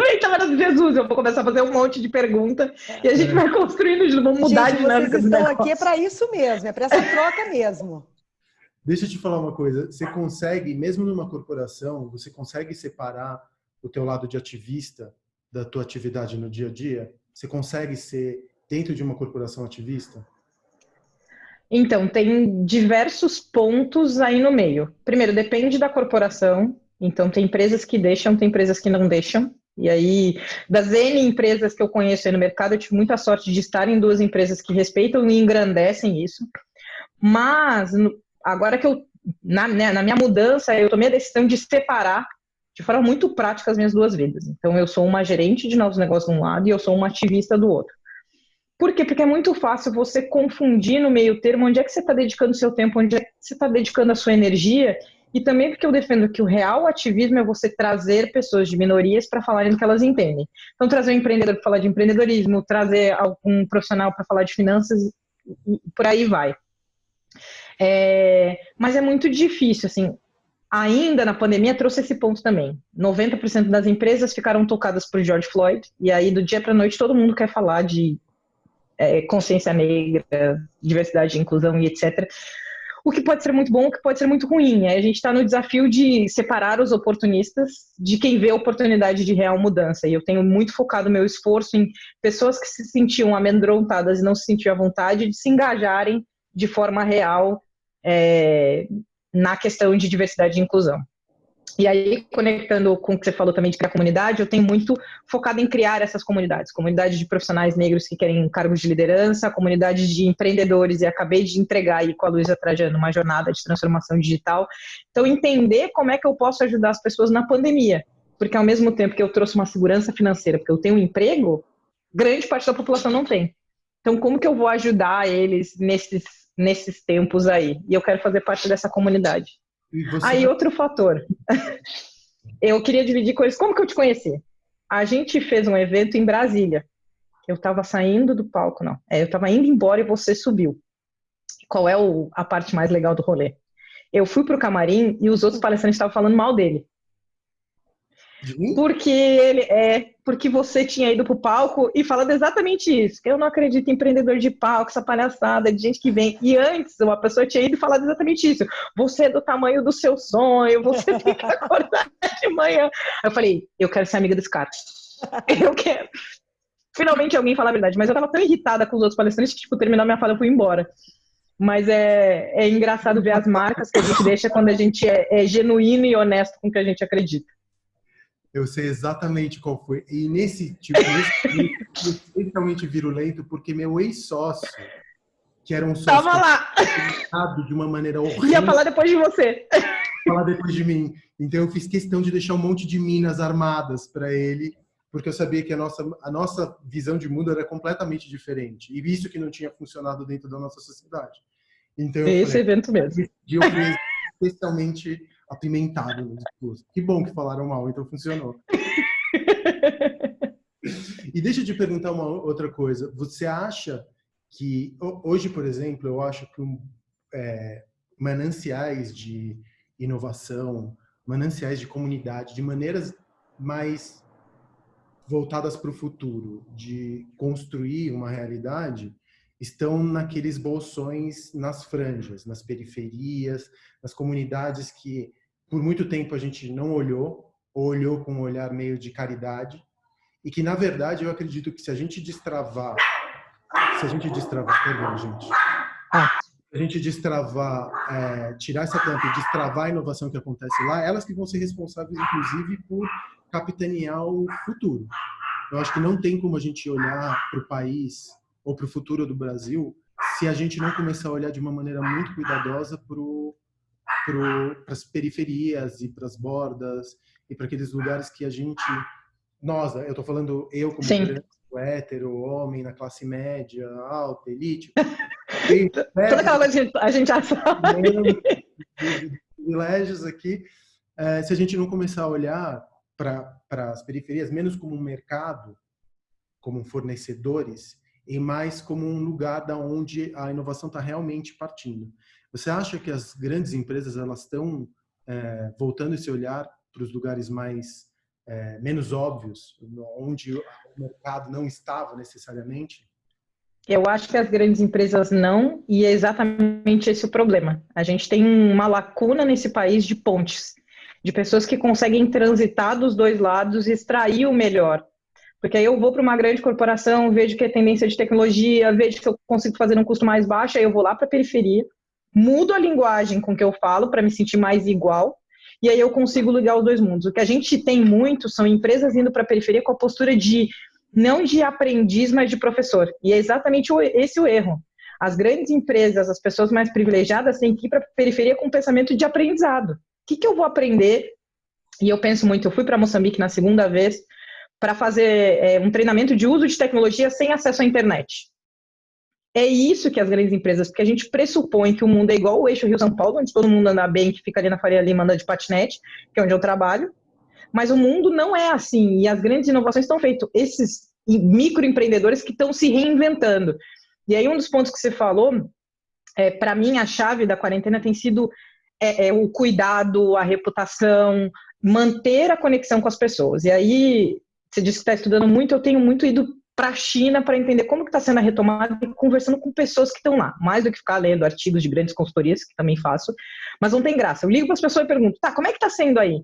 Eita, Jesus, eu vou começar a fazer um monte de pergunta e a gente vai construindo, vamos mudar a dinâmica do negócio.
Vocês estão aqui para isso mesmo, é para essa troca mesmo.
Deixa eu te falar uma coisa. Você consegue, mesmo numa corporação, você consegue separar o teu lado de ativista da tua atividade no dia a dia? Você consegue ser dentro de uma corporação ativista?
Então, tem diversos pontos aí no meio. Primeiro, depende da corporação. Então, tem empresas que deixam, tem empresas que não deixam. E aí, das N empresas que eu conheço aí no mercado, eu tive muita sorte de estar em 2 empresas que respeitam e engrandecem isso. Mas, agora que na minha mudança, eu tomei a decisão de separar de forma muito prática as minhas 2 vidas. Então, eu sou uma gerente de novos negócios de um lado e eu sou uma ativista do outro. Por quê? Porque é muito fácil você confundir no meio termo onde é que você está dedicando o seu tempo, onde é que você está dedicando a sua energia, e também porque eu defendo que o real ativismo é você trazer pessoas de minorias para falarem do que elas entendem. Então, trazer um empreendedor para falar de empreendedorismo, trazer algum profissional para falar de finanças, e por aí vai. Mas é muito difícil, assim. Ainda na pandemia trouxe esse ponto também. 90% das empresas ficaram tocadas por George Floyd, e aí do dia para a noite todo mundo quer falar de consciência negra, diversidade, inclusão e etc. O que pode ser muito bom, o que pode ser muito ruim. A gente está no desafio de separar os oportunistas de quem vê a oportunidade de real mudança. E eu tenho muito focado meu esforço em pessoas que se sentiam amedrontadas e não se sentiam à vontade de se engajarem de forma real na questão de diversidade e inclusão. E aí, conectando com o que você falou também de criar comunidade, eu tenho muito focado em criar essas comunidades. Comunidade de profissionais negros que querem cargos de liderança, comunidade de empreendedores, e acabei de entregar aí com a Luísa Trajano uma jornada de transformação digital. Então, entender como é que eu posso ajudar as pessoas na pandemia. Porque ao mesmo tempo que eu trouxe uma segurança financeira, porque eu tenho um emprego, grande parte da população não tem. Então, como que eu vou ajudar eles nesses tempos aí? E eu quero fazer parte dessa comunidade. Aí, outro fator. Eu queria dividir com eles. Como que eu te conheci? A gente fez um evento em Brasília. Eu estava saindo do palco, não. Eu estava indo embora e você subiu. Qual é a parte mais legal do rolê? Eu fui pro camarim e os outros palestrantes estavam falando mal dele.
De mim?
Porque você tinha ido pro palco e falado exatamente isso, que eu não acredito em empreendedor de palco, essa palhaçada de gente que vem. E antes, uma pessoa tinha ido e falado exatamente isso. Você é do tamanho do seu sonho, você tem que acordar de manhã. Aí eu falei, eu quero ser amiga desse cara. Eu quero. Finalmente alguém fala a verdade. Mas eu tava tão irritada com os outros palestrantes que, tipo, terminou minha fala, eu fui embora. Mas é engraçado ver as marcas que a gente deixa quando a gente é genuíno e honesto com o que a gente acredita.
Eu sei exatamente qual foi. E nesse tipo, especialmente virulento, porque meu ex-sócio, que era um sócio
Tava lá!
de uma maneira horrível,
ia falar depois de você.
Falar depois de mim. Então eu fiz questão de deixar um monte de minas armadas para ele, porque eu sabia que a nossa visão de mundo era completamente diferente. E isso que não tinha funcionado dentro da nossa sociedade. Então eu
Esse
falei,
evento mesmo.
esse dia eu fui especialmente apimentado no discurso. Que bom que falaram mal, então funcionou. E deixa eu te perguntar uma outra coisa. Você acha que, hoje, por exemplo, eu acho que mananciais de inovação, mananciais de comunidade, de maneiras mais voltadas para o futuro, de construir uma realidade, estão naqueles bolsões nas franjas, nas periferias, nas comunidades que por muito tempo a gente não olhou, ou olhou com um olhar meio de caridade, e que, na verdade, eu acredito que se a gente destravar, perdão, gente, a gente destravar, tirar essa tampa e destravar a inovação que acontece lá, elas que vão ser responsáveis, inclusive, por capitanear o futuro. Eu acho que não tem como a gente olhar para o país ou para o futuro do Brasil se a gente não começar a olhar de uma maneira muito cuidadosa para as periferias e para as bordas e para aqueles lugares que a gente... eu estou falando eu como branco, hétero, homem, na classe média, alta, elite.
Toda aquela coisa que a gente já sabe.
Privilégios aqui. Se a gente não começar a olhar para as periferias menos como um mercado, como fornecedores, e mais como um lugar da onde a inovação está realmente partindo. Você acha que as grandes empresas elas estão voltando esse olhar para os lugares mais menos óbvios, onde o mercado não estava necessariamente?
Eu acho que as grandes empresas não, e é exatamente esse o problema. A gente tem uma lacuna nesse país de pontes, de pessoas que conseguem transitar dos dois lados e extrair o melhor. Porque aí eu vou para uma grande corporação, vejo que é tendência de tecnologia, vejo que eu consigo fazer um custo mais baixo, aí eu vou lá para a periferia, mudo a linguagem com que eu falo para me sentir mais igual, e aí eu consigo ligar os dois mundos. O que a gente tem muito são empresas indo para a periferia com a postura de não de aprendiz, mas de professor. E é exatamente esse o erro. As grandes empresas, as pessoas mais privilegiadas têm que ir para a periferia com um pensamento de aprendizado. O que eu vou aprender? E eu penso muito, eu fui para Moçambique na segunda vez para fazer um treinamento de uso de tecnologia sem acesso à internet. É isso que as grandes empresas, porque a gente pressupõe que o mundo é igual o eixo Rio-São Paulo, onde todo mundo anda bem, que fica ali na Faria Lima, anda de patinete, que é onde eu trabalho, mas o mundo não é assim, e as grandes inovações estão feitas, esses microempreendedores que estão se reinventando. E aí um dos pontos que você falou, para mim a chave da quarentena tem sido o cuidado, a reputação, manter a conexão com as pessoas. E aí, você disse que está estudando muito, eu tenho muito ido para a China para entender como que está sendo a retomada e conversando com pessoas que estão lá, mais do que ficar lendo artigos de grandes consultorias, que também faço, mas não tem graça. Eu ligo para as pessoas e pergunto, tá, como é que está sendo aí?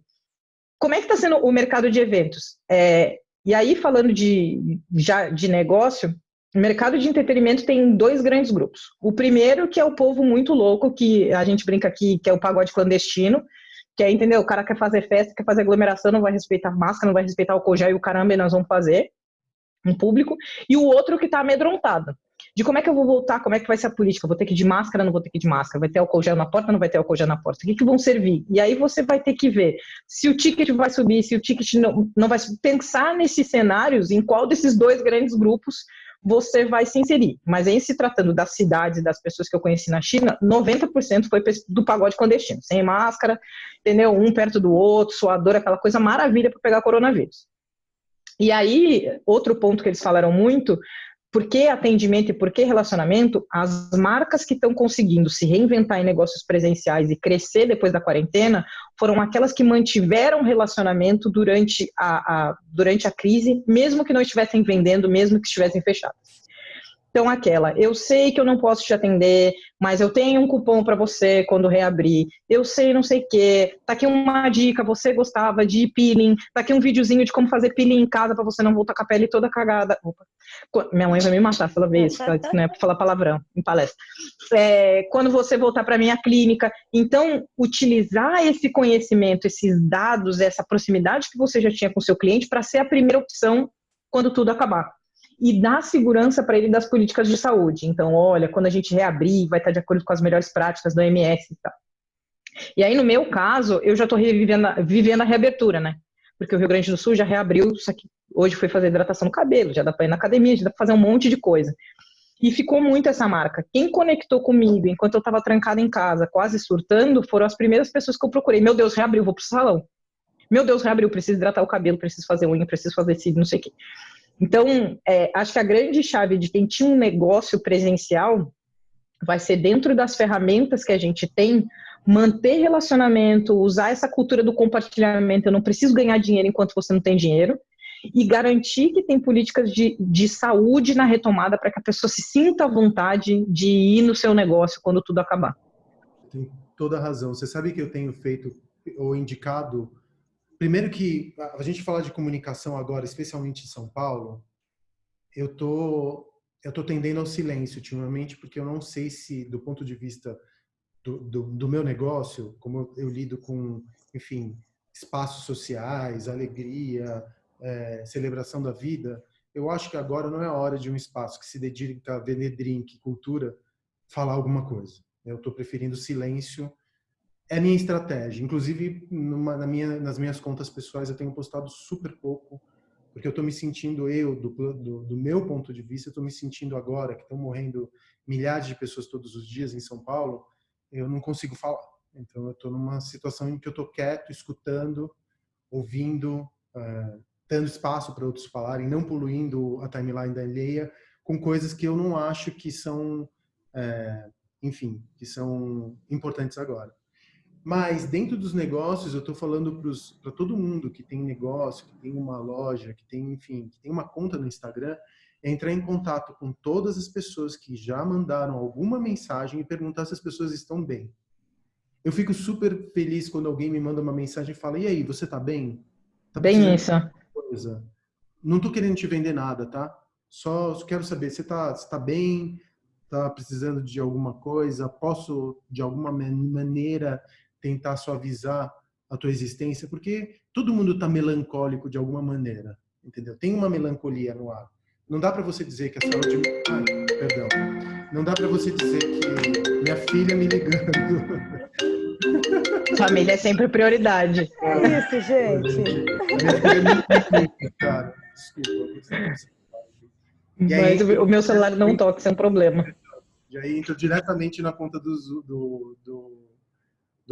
Como é que está sendo o mercado de eventos? E aí, falando já de negócio, o mercado de entretenimento tem dois grandes grupos. O primeiro, que é o povo muito louco, que a gente brinca aqui, que é o pagode clandestino, que é, entendeu? O cara quer fazer festa, quer fazer aglomeração, não vai respeitar máscara, não vai respeitar álcool gel e o caramba, e nós vamos fazer um público. E o outro que está amedrontado. De como é que eu vou voltar, como é que vai ser a política? Vou ter que ir de máscara, não vou ter que ir de máscara? Vai ter álcool gel na porta, não vai ter álcool gel na porta? O que vão servir? E aí você vai ter que ver se o ticket vai subir, se o ticket não vai subir. Pensar nesses cenários, em qual desses dois grandes grupos você vai se inserir. Mas aí, se tratando das cidades e das pessoas que eu conheci na China, 90% foi do pagode clandestino, sem máscara, entendeu? Um perto do outro, suador, aquela coisa maravilha para pegar coronavírus. E aí, outro ponto que eles falaram muito, por que atendimento e por que relacionamento, as marcas que estão conseguindo se reinventar em negócios presenciais e crescer depois da quarentena foram aquelas que mantiveram relacionamento durante a crise, mesmo que não estivessem vendendo, mesmo que estivessem fechadas. Então, eu sei que eu não posso te atender, mas eu tenho um cupom para você quando reabrir, eu sei não sei o quê, tá aqui uma dica, você gostava de peeling, tá aqui um videozinho de como fazer peeling em casa para você não voltar com a pele toda cagada. Opa. Minha mãe vai me matar se ela ver isso, ela disse que não é para falar palavrão em palestra. Quando você voltar para a minha clínica, então, utilizar esse conhecimento, esses dados, essa proximidade que você já tinha com o seu cliente para ser a primeira opção quando tudo acabar. E dar segurança para ele das políticas de saúde. Então, olha, quando a gente reabrir, vai estar de acordo com as melhores práticas da OMS e tal. E aí, no meu caso, eu já estou vivendo a reabertura, né? Porque o Rio Grande do Sul já reabriu, só que hoje foi fazer hidratação no cabelo, já dá para ir na academia, já dá para fazer um monte de coisa. E ficou muito essa marca. Quem conectou comigo enquanto eu estava trancada em casa, quase surtando, foram as primeiras pessoas que eu procurei. Meu Deus, reabriu, vou pro salão. Meu Deus, reabriu, preciso hidratar o cabelo, preciso fazer unha, preciso fazer cílio, não sei o quê. Então, acho que a grande chave de quem tinha um negócio presencial vai ser, dentro das ferramentas que a gente tem, manter relacionamento, usar essa cultura do compartilhamento. Eu não preciso ganhar dinheiro enquanto você não tem dinheiro, e garantir que tem políticas de saúde na retomada para que a pessoa se sinta à vontade de ir no seu negócio quando tudo acabar.
Tem toda a razão. Você sabe que eu tenho feito ou indicado. Primeiro que a gente fala de comunicação agora, especialmente em São Paulo, eu tô tendendo ao silêncio ultimamente, porque eu não sei se, do ponto de vista do meu negócio, como eu lido com, enfim, espaços sociais, alegria, celebração da vida, eu acho que agora não é a hora de um espaço que se dedica a vender drink, cultura, falar alguma coisa. Eu estou preferindo silêncio. É a minha estratégia. Inclusive, nas minhas contas pessoais, eu tenho postado super pouco, porque eu estou me sentindo, do meu ponto de vista, eu estou me sentindo agora, que estão morrendo milhares de pessoas todos os dias em São Paulo, eu não consigo falar. Então, eu estou numa situação em que eu estou quieto, escutando, ouvindo, dando espaço para outros falarem, não poluindo a timeline da alheia com coisas que eu não acho que são, enfim, que são importantes agora. Mas dentro dos negócios, eu estou falando para todo mundo que tem negócio, que tem uma loja, que tem, enfim, que tem uma conta no Instagram, é entrar em contato com todas as pessoas que já mandaram alguma mensagem e perguntar se as pessoas estão bem. Eu fico super feliz quando alguém me manda uma mensagem e fala: e aí, você tá bem? Tá
Bem
precisando
isso.
de alguma coisa? Não tô querendo te vender nada, tá? Só quero saber, você tá bem? Tá precisando de alguma coisa? Posso, de alguma maneira, tentar suavizar a tua existência? Porque todo mundo tá melancólico de alguma maneira, entendeu? Tem uma melancolia no ar. Não dá para você dizer que a saúde... Ai, perdão. Não dá para você dizer que minha filha me ligando...
Família é sempre prioridade.
É isso, gente.
Minha filha é muito pequena, cara. Desculpa. E
Mas
aí,
o meu celular não toca, isso é um problema.
e aí entra diretamente na conta do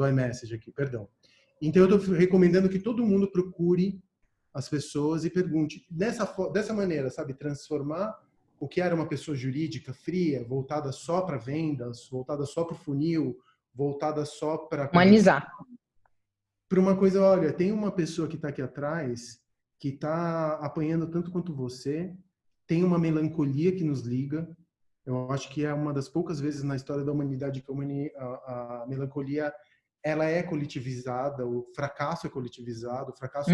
iMessage aqui, perdão. Então, eu estou recomendando que todo mundo procure as pessoas e pergunte. Dessa maneira, sabe? Transformar o que era uma pessoa jurídica fria, voltada só para vendas, voltada só para o funil, voltada só para...
Humanizar.
Para uma coisa, olha, tem uma pessoa que está aqui atrás que está apanhando tanto quanto você, tem uma melancolia que nos liga. Eu acho que é uma das poucas vezes na história da humanidade que a melancolia ela é coletivizada, o fracasso é coletivizado, o fracasso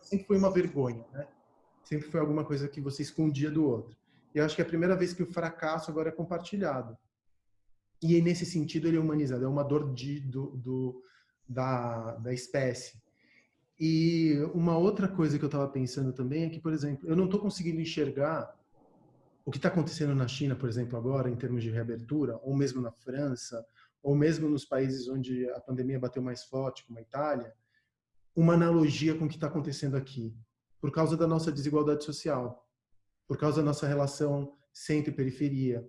sempre foi uma vergonha, né? Sempre foi alguma coisa que você escondia do outro. E eu acho que é a primeira vez que o fracasso agora é compartilhado. E nesse sentido ele é humanizado, é uma dor da espécie. E uma outra coisa que eu estava pensando também é que, por exemplo, eu não estou conseguindo enxergar o que está acontecendo na China, por exemplo, agora, em termos de reabertura, ou mesmo na França, ou mesmo nos países onde a pandemia bateu mais forte, como a Itália, uma analogia com o que está acontecendo aqui, por causa da nossa desigualdade social, por causa da nossa relação centro e periferia,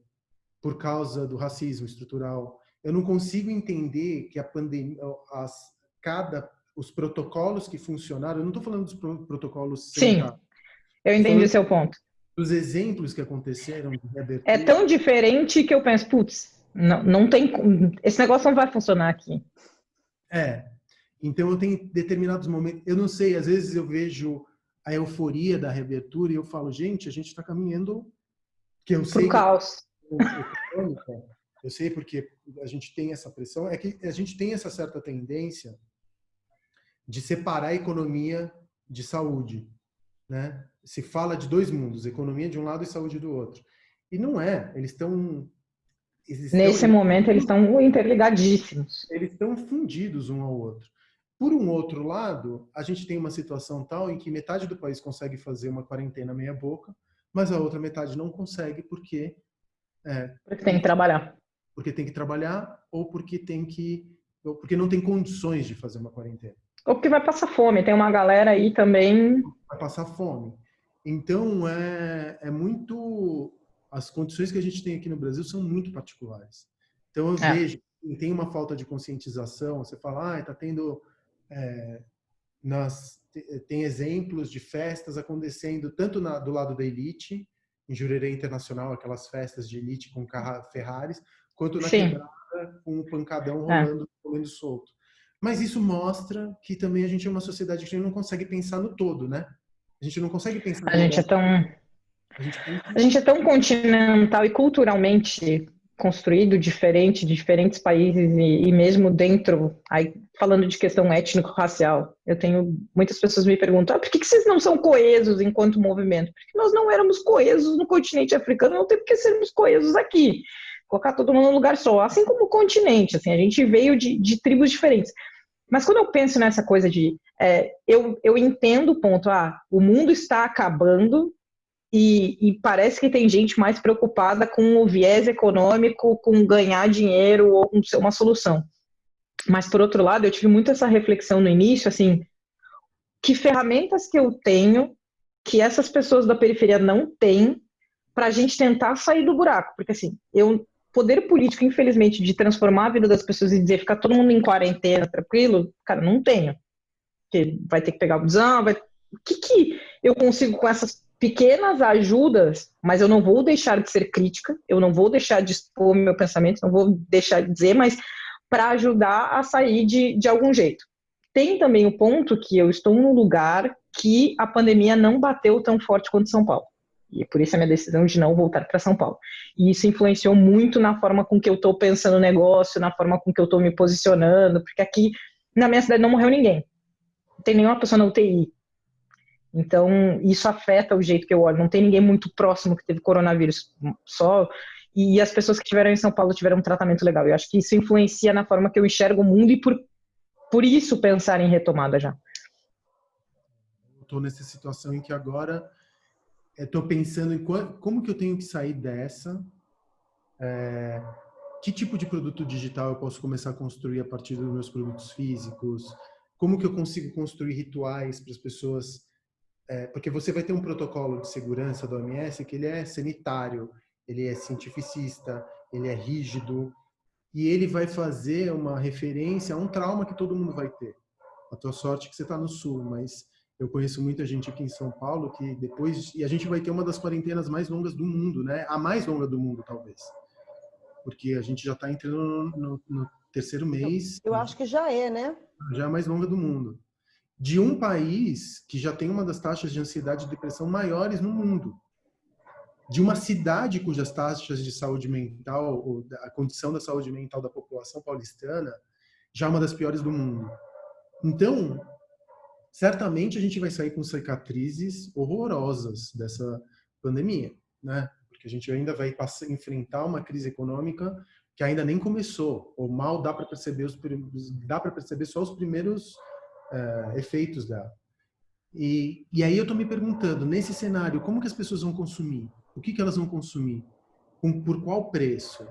por causa do racismo estrutural. Eu não consigo entender que a pandemia, os protocolos que funcionaram, eu não estou falando dos protocolos
sanitários. Sim, eu entendi o seu ponto.
Os exemplos que aconteceram de reabertura...
É tão diferente que eu penso, putz, não tem, esse negócio não vai funcionar aqui.
Então eu tenho determinados momentos, eu não sei, às vezes eu vejo a euforia da reabertura e eu falo, gente, a gente está caminhando, que eu
Pro
sei que
caos.
eu sei porque a gente tem essa pressão, é que a gente tem essa certa tendência de separar a economia de saúde, né? Se fala de dois mundos, economia de um lado e saúde do outro. E não é,
Nesse momento, eles estão interligadíssimos.
eles estão fundidos um ao outro. Por um outro lado, a gente tem uma situação tal em que metade do país consegue fazer uma quarentena meia boca, mas a outra metade não consegue
Porque tem que trabalhar.
porque tem que trabalhar ou porque não tem condições de fazer uma quarentena.
Ou porque vai passar fome. Tem uma galera aí também.
Vai passar fome. Então, as condições que a gente tem aqui no Brasil são muito particulares. Então, eu vejo que tem uma falta de conscientização. Você fala, está tendo... tem exemplos de festas acontecendo tanto do lado da elite, em Jurerê Internacional, aquelas festas de elite com Ferraris, quanto na quebrada com o pancadão rolando solto. Mas isso mostra que também a gente é uma sociedade que a gente não consegue pensar no todo, né? A gente não consegue pensar
A gente é tão continental e culturalmente construído diferente de diferentes países e mesmo dentro, aí falando de questão étnico-racial, muitas pessoas me perguntam, por que vocês não são coesos enquanto movimento? Porque nós não éramos coesos no continente africano, não tem por que sermos coesos aqui. Colocar todo mundo num lugar só, assim como o continente, assim, a gente veio de tribos diferentes. Mas quando eu penso nessa coisa eu entendo o ponto, o mundo está acabando, e parece que tem gente mais preocupada com o viés econômico, com ganhar dinheiro ou com ser uma solução. Mas, por outro lado, eu tive muito essa reflexão no início, assim, que ferramentas que eu tenho que essas pessoas da periferia não têm para a gente tentar sair do buraco? Porque, assim, poder político, infelizmente, de transformar a vida das pessoas e dizer ficar todo mundo em quarentena, tranquilo, cara, não tenho. Porque vai ter que pegar o busão, o que eu consigo com essas pequenas ajudas, mas eu não vou deixar de ser crítica, eu não vou deixar de expor meu pensamento, não vou deixar de dizer, mas para ajudar a sair de algum jeito. Tem também o ponto que eu estou num lugar que a pandemia não bateu tão forte quanto São Paulo. E por isso a minha decisão de não voltar para São Paulo. E isso influenciou muito na forma com que eu estou pensando o negócio, na forma com que eu estou me posicionando, porque aqui na minha cidade não morreu ninguém. Não tem nenhuma pessoa na UTI. Então, isso afeta o jeito que eu olho. Não tem ninguém muito próximo que teve coronavírus. E as pessoas que tiveram em São Paulo tiveram um tratamento legal. Eu acho que isso influencia na forma que eu enxergo o mundo e por isso pensar em retomada já.
Estou nessa situação em que agora estou pensando em como que eu tenho que sair dessa, que tipo de produto digital eu posso começar a construir a partir dos meus produtos físicos, como que eu consigo construir rituais para as pessoas, porque você vai ter um protocolo de segurança da OMS que ele é sanitário, ele é cientificista, ele é rígido, e ele vai fazer uma referência a um trauma que todo mundo vai ter. A tua sorte é que você está no Sul, mas eu conheço muita gente aqui em São Paulo que e a gente vai ter uma das quarentenas mais longas do mundo, né? A mais longa do mundo, talvez. Porque a gente já está entrando no terceiro mês.
Eu acho que já é, né?
Já é a mais longa do mundo. De um país que já tem uma das taxas de ansiedade e depressão maiores no mundo. De uma cidade cujas taxas de saúde mental, ou a condição da saúde mental da população paulistana, já é uma das piores do mundo. Então, certamente a gente vai sair com cicatrizes horrorosas dessa pandemia, né? Porque a gente ainda vai enfrentar uma crise econômica que ainda nem começou, ou mal dá para perceber só os primeiros efeitos dela. E aí eu estou me perguntando, nesse cenário, como que as pessoas vão consumir? O que elas vão consumir? Por qual preço?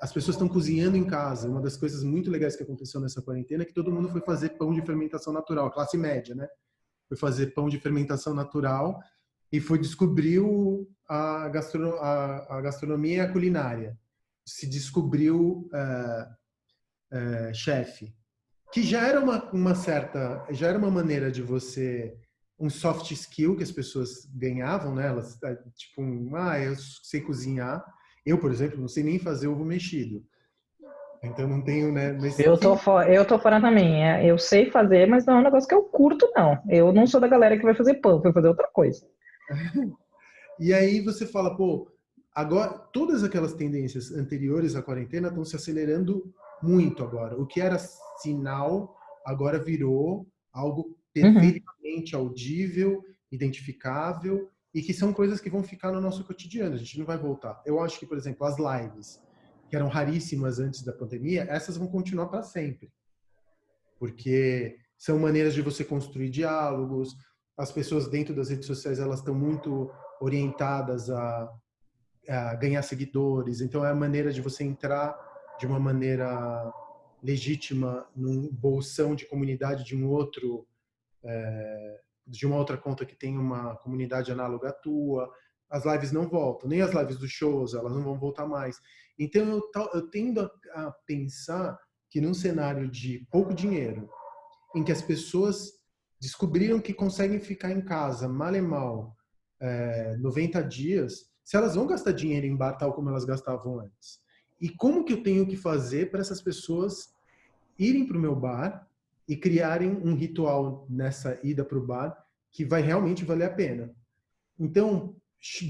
As pessoas estão cozinhando em casa. Uma das coisas muito legais que aconteceu nessa quarentena é que todo mundo foi fazer pão de fermentação natural, classe média, né? Foi fazer pão de fermentação natural e foi descobrir a gastronomia e a culinária. Se descobriu chefe, que já era uma maneira de você um soft skill que as pessoas ganhavam, né? Elas, tipo, eu sei cozinhar. Eu, por exemplo, não sei nem fazer ovo mexido. Então não tenho, né? Mas
Eu tô fora também. Eu sei fazer, mas não é um negócio que eu curto, não. Eu não sou da galera que vai fazer pão, vai fazer outra coisa.
E aí você fala, pô, agora todas aquelas tendências anteriores à quarentena estão se acelerando muito agora. O que era sinal agora virou algo perfeitamente audível, identificável e que são coisas que vão ficar no nosso cotidiano. A gente não vai voltar. Eu acho que, por exemplo, as lives, que eram raríssimas antes da pandemia, essas vão continuar para sempre. Porque são maneiras de você construir diálogos. As pessoas dentro das redes sociais, elas estão muito orientadas a ganhar seguidores. Então, é a maneira de você entrar de uma maneira legítima num bolsão de comunidade de um outro, de uma outra conta que tem uma comunidade análoga à tua. As lives não voltam, nem as lives dos shows, elas não vão voltar mais. Então, eu tendo a pensar que num cenário de pouco dinheiro, em que as pessoas descobriram que conseguem ficar em casa, mal e mal, 90 dias, se elas vão gastar dinheiro em bar tal como elas gastavam antes. E como que eu tenho que fazer para essas pessoas irem para o meu bar e criarem um ritual nessa ida para o bar que vai realmente valer a pena? Então,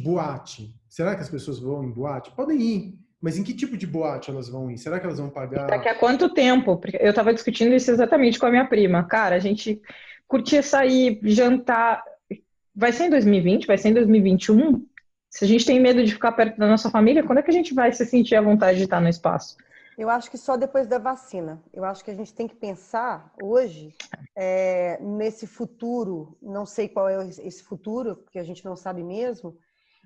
boate. Será que as pessoas vão em boate? Podem ir, mas em que tipo de boate elas vão ir? Será que elas vão pagar?
Daqui a quanto tempo? Porque eu estava discutindo isso exatamente com a minha prima. Cara, a gente curtia sair, jantar. Vai ser em 2020? Vai ser em 2021? Se a gente tem medo de ficar perto da nossa família, quando é que a gente vai se sentir à vontade de estar no espaço?
Eu acho que só depois da vacina. Eu acho que a gente tem que pensar hoje nesse futuro, não sei qual é esse futuro, porque a gente não sabe mesmo,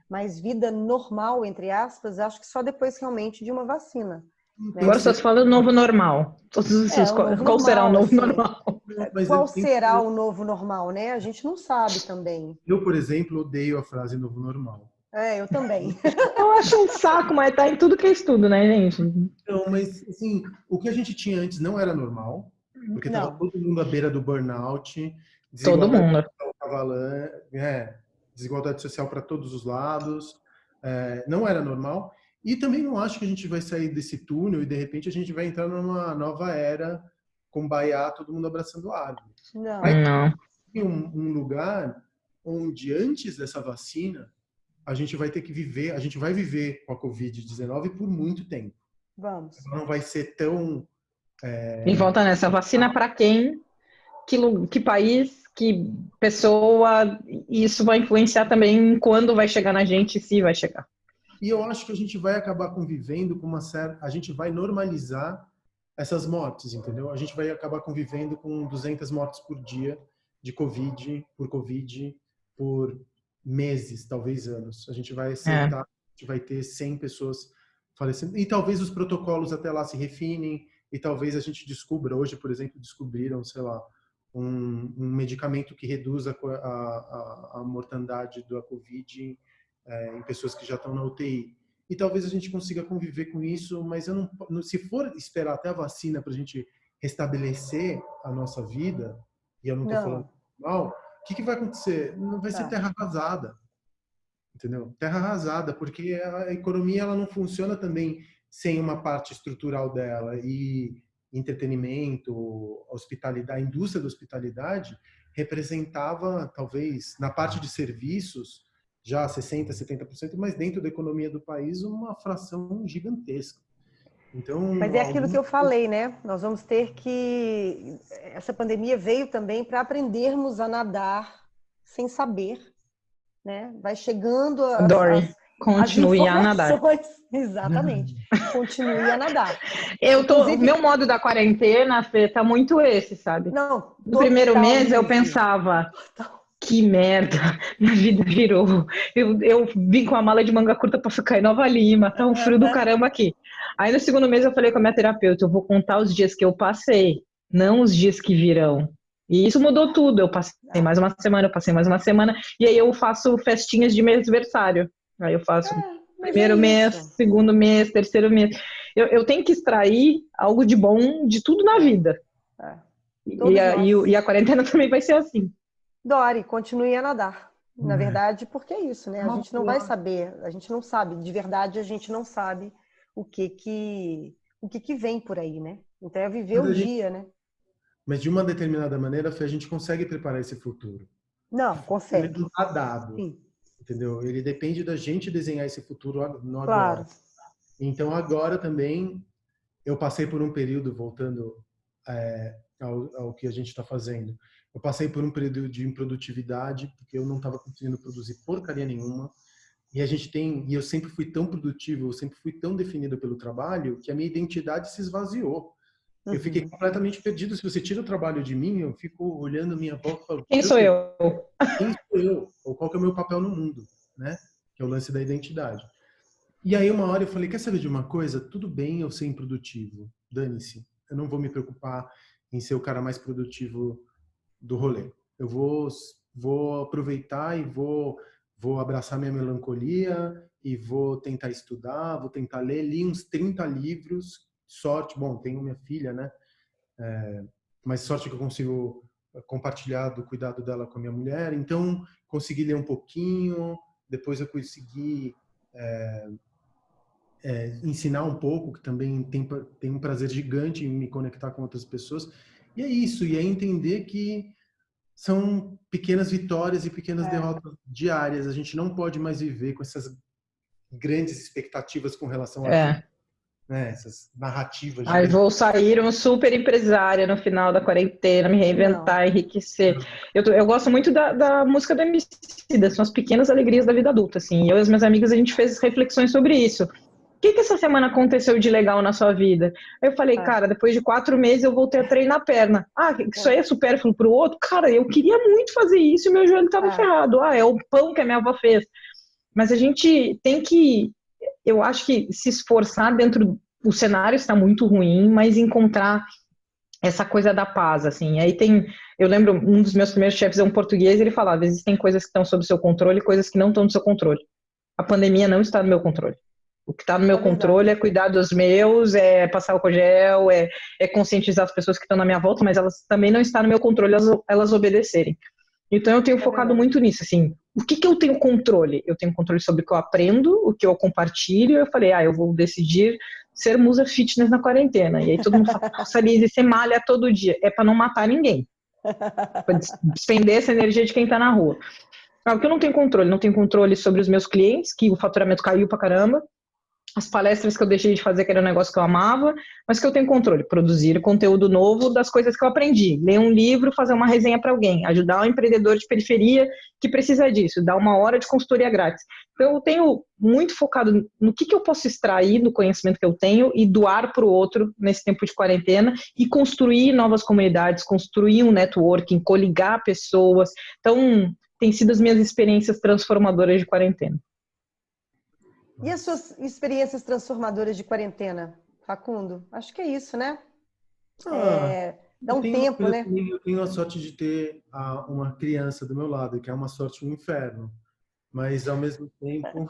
mas vida normal, entre aspas, acho que só depois realmente de uma vacina. Né?
Agora só se fala do novo normal. Todos os dias, qual será o novo normal?
Qual será o novo normal, né? A gente não sabe também.
Eu, por exemplo, odeio a frase novo normal.
Eu também.
Eu acho um saco, mas tá em tudo que é estudo, né, gente?
Não, mas assim, o que a gente tinha antes não era normal, porque estava todo mundo à beira do burnout,
Todo mundo.
desigualdade social para todos os lados, não era normal. E também não acho que a gente vai sair desse túnel e de repente a gente vai entrar numa nova era com Baiá, todo mundo abraçando árvore.
Não.
Vai ter um lugar onde antes dessa vacina a gente vai ter que viver, a gente vai viver com a Covid-19 por muito tempo.
Vamos.
Não vai ser tão...
E volta nessa, vacina para quem? Que país? Que pessoa? Isso vai influenciar também quando vai chegar na gente, se vai chegar.
E eu acho que a gente vai acabar convivendo com uma certa... A gente vai normalizar essas mortes, entendeu? A gente vai acabar convivendo com 200 mortes por dia de Covid, por meses, talvez anos. A gente vai sentar, a gente vai ter 100 pessoas falecendo. E talvez os protocolos até lá se refinem, e talvez a gente descubra, hoje, por exemplo, descobriram, sei lá, um medicamento que reduz a mortandade da Covid em pessoas que já estão na UTI. E talvez a gente consiga conviver com isso, mas eu não, se for esperar até a vacina para a gente restabelecer a nossa vida, e eu não estou falando mal, o que vai acontecer? Não vai ser terra arrasada, entendeu? Terra arrasada, porque a economia ela não funciona também sem uma parte estrutural dela, e entretenimento, hospitalidade, a indústria da hospitalidade representava, talvez, na parte de serviços, já 60%, 70%, mas dentro da economia do país, uma fração gigantesca. Então,
mas é aquilo que eu falei, né? Nós vamos ter que... Essa pandemia veio também para aprendermos a nadar sem saber, né? Vai chegando
Dory, continue a nadar.
Exatamente. Continue a nadar.
Meu modo da quarentena, Fê, tá muito esse, sabe?
Não,
no primeiro mês eu pensava... Que merda, minha vida virou. Eu vim com a mala de manga curta para ficar em Nova Lima, tá um frio do caramba aqui. Aí no segundo mês eu falei com a minha terapeuta, eu vou contar os dias que eu passei, não os dias que virão. E isso mudou tudo, eu passei mais uma semana, e aí eu faço festinhas de mêsversário. Aí eu faço primeiro mês, segundo mês, terceiro mês. Eu tenho que extrair algo de bom de tudo na vida. E a quarentena também vai ser assim.
Dore, continue a nadar. Na
É.
verdade, porque é isso, né? A
Uma
gente não vai saber, a gente não sabe, de verdade a gente não sabe o que que vem por aí, né? Então é viver
Mas
o dia, né?
mas de uma determinada maneira, Fê, a gente consegue preparar esse futuro.
Não,
Ele
consegue.
não está dado,
Sim,
entendeu? Ele depende da gente desenhar esse futuro no agora.
claro.
Então, agora também, eu passei por um período, voltando ao que a gente está fazendo, eu passei por um período de improdutividade, porque eu não estava conseguindo produzir porcaria nenhuma. E eu sempre fui tão produtivo, eu sempre fui tão definido pelo trabalho, que a minha identidade se esvaziou. Eu fiquei
Uhum.
completamente perdido. Se você tira o trabalho de mim, eu fico olhando a minha volta e falo,
Quem
meu
sou
Deus,
eu?
quem sou eu? Ou qual que é o meu papel no mundo, né? Que é o lance da identidade. E aí uma hora eu falei, quer saber de uma coisa? Tudo bem eu ser improdutivo, dane-se. Eu não vou me preocupar em ser o cara mais produtivo do rolê. Eu vou aproveitar e vou abraçar minha melancolia e vou tentar estudar, vou tentar ler. Li uns 30 livros, sorte, bom, tenho minha filha, né? Mas sorte que eu consigo compartilhar do cuidado dela com a minha mulher. Então, consegui ler um pouquinho, depois eu consegui ensinar um pouco, que também tem um prazer gigante em me conectar com outras pessoas. E é isso, e é entender que são pequenas vitórias e pequenas
É.
derrotas diárias. A gente não pode mais viver com essas grandes expectativas com relação à vida,
É.
né? Essas narrativas
Aí
gigantes.
vou sair um super empresária no final da quarentena, me
Não.
reinventar, enriquecer. Eu gosto muito da música do Emicida, são as pequenas alegrias da vida adulta, assim. Eu e as minhas amigas, a gente fez reflexões sobre isso. O que essa semana aconteceu de legal na sua vida? Aí eu falei,
É.
cara, depois de 4 meses eu voltei a treinar a perna. Ah, isso aí é supérfluo pro outro? Cara, eu queria muito fazer isso e meu joelho estava
É.
ferrado. Ah, é o pão que a minha avó fez. Mas a gente tem que, eu acho que se esforçar dentro, o cenário está muito ruim, mas encontrar essa coisa da paz, assim. Aí eu lembro, um dos meus primeiros chefes é um português, ele falava, existem coisas que estão sob seu controle e coisas que não estão no seu controle. A pandemia não está no meu controle. O que está no meu
É
controle
verdade.
é cuidar dos meus, é passar o gel, é conscientizar as pessoas que estão na minha volta, mas elas também não está no meu controle elas obedecerem. Então eu tenho
É
focado
verdade.
muito nisso, assim, o que eu tenho controle? Eu tenho controle sobre o que eu aprendo, o que eu compartilho, eu falei, eu vou decidir ser musa fitness na quarentena, e aí todo mundo fala, nossa, Liz, você malha todo dia, é para não matar ninguém, para despender essa energia de quem tá na rua. O que eu não tenho controle? Não tenho controle sobre os meus clientes, que o faturamento caiu pra caramba, as palestras que eu deixei de fazer, que era um negócio que eu amava, mas que eu tenho controle, produzir conteúdo novo das coisas que eu aprendi, ler um livro, fazer uma resenha para alguém, ajudar um empreendedor de periferia que precisa disso, dar 1 hora de consultoria grátis. Então eu tenho muito focado no que eu posso extrair do conhecimento que eu tenho e doar para o outro nesse tempo de quarentena e construir novas comunidades, construir um networking, coligar pessoas. Então tem sido as minhas experiências transformadoras de quarentena.
E as suas experiências transformadoras de quarentena, Facundo? Acho que é isso, né? Dá
Eu
um
tenho uma
tempo,
coisa
né?
também, eu tenho a sorte de ter uma criança do meu lado, que é uma sorte um inferno. Mas, ao mesmo tempo,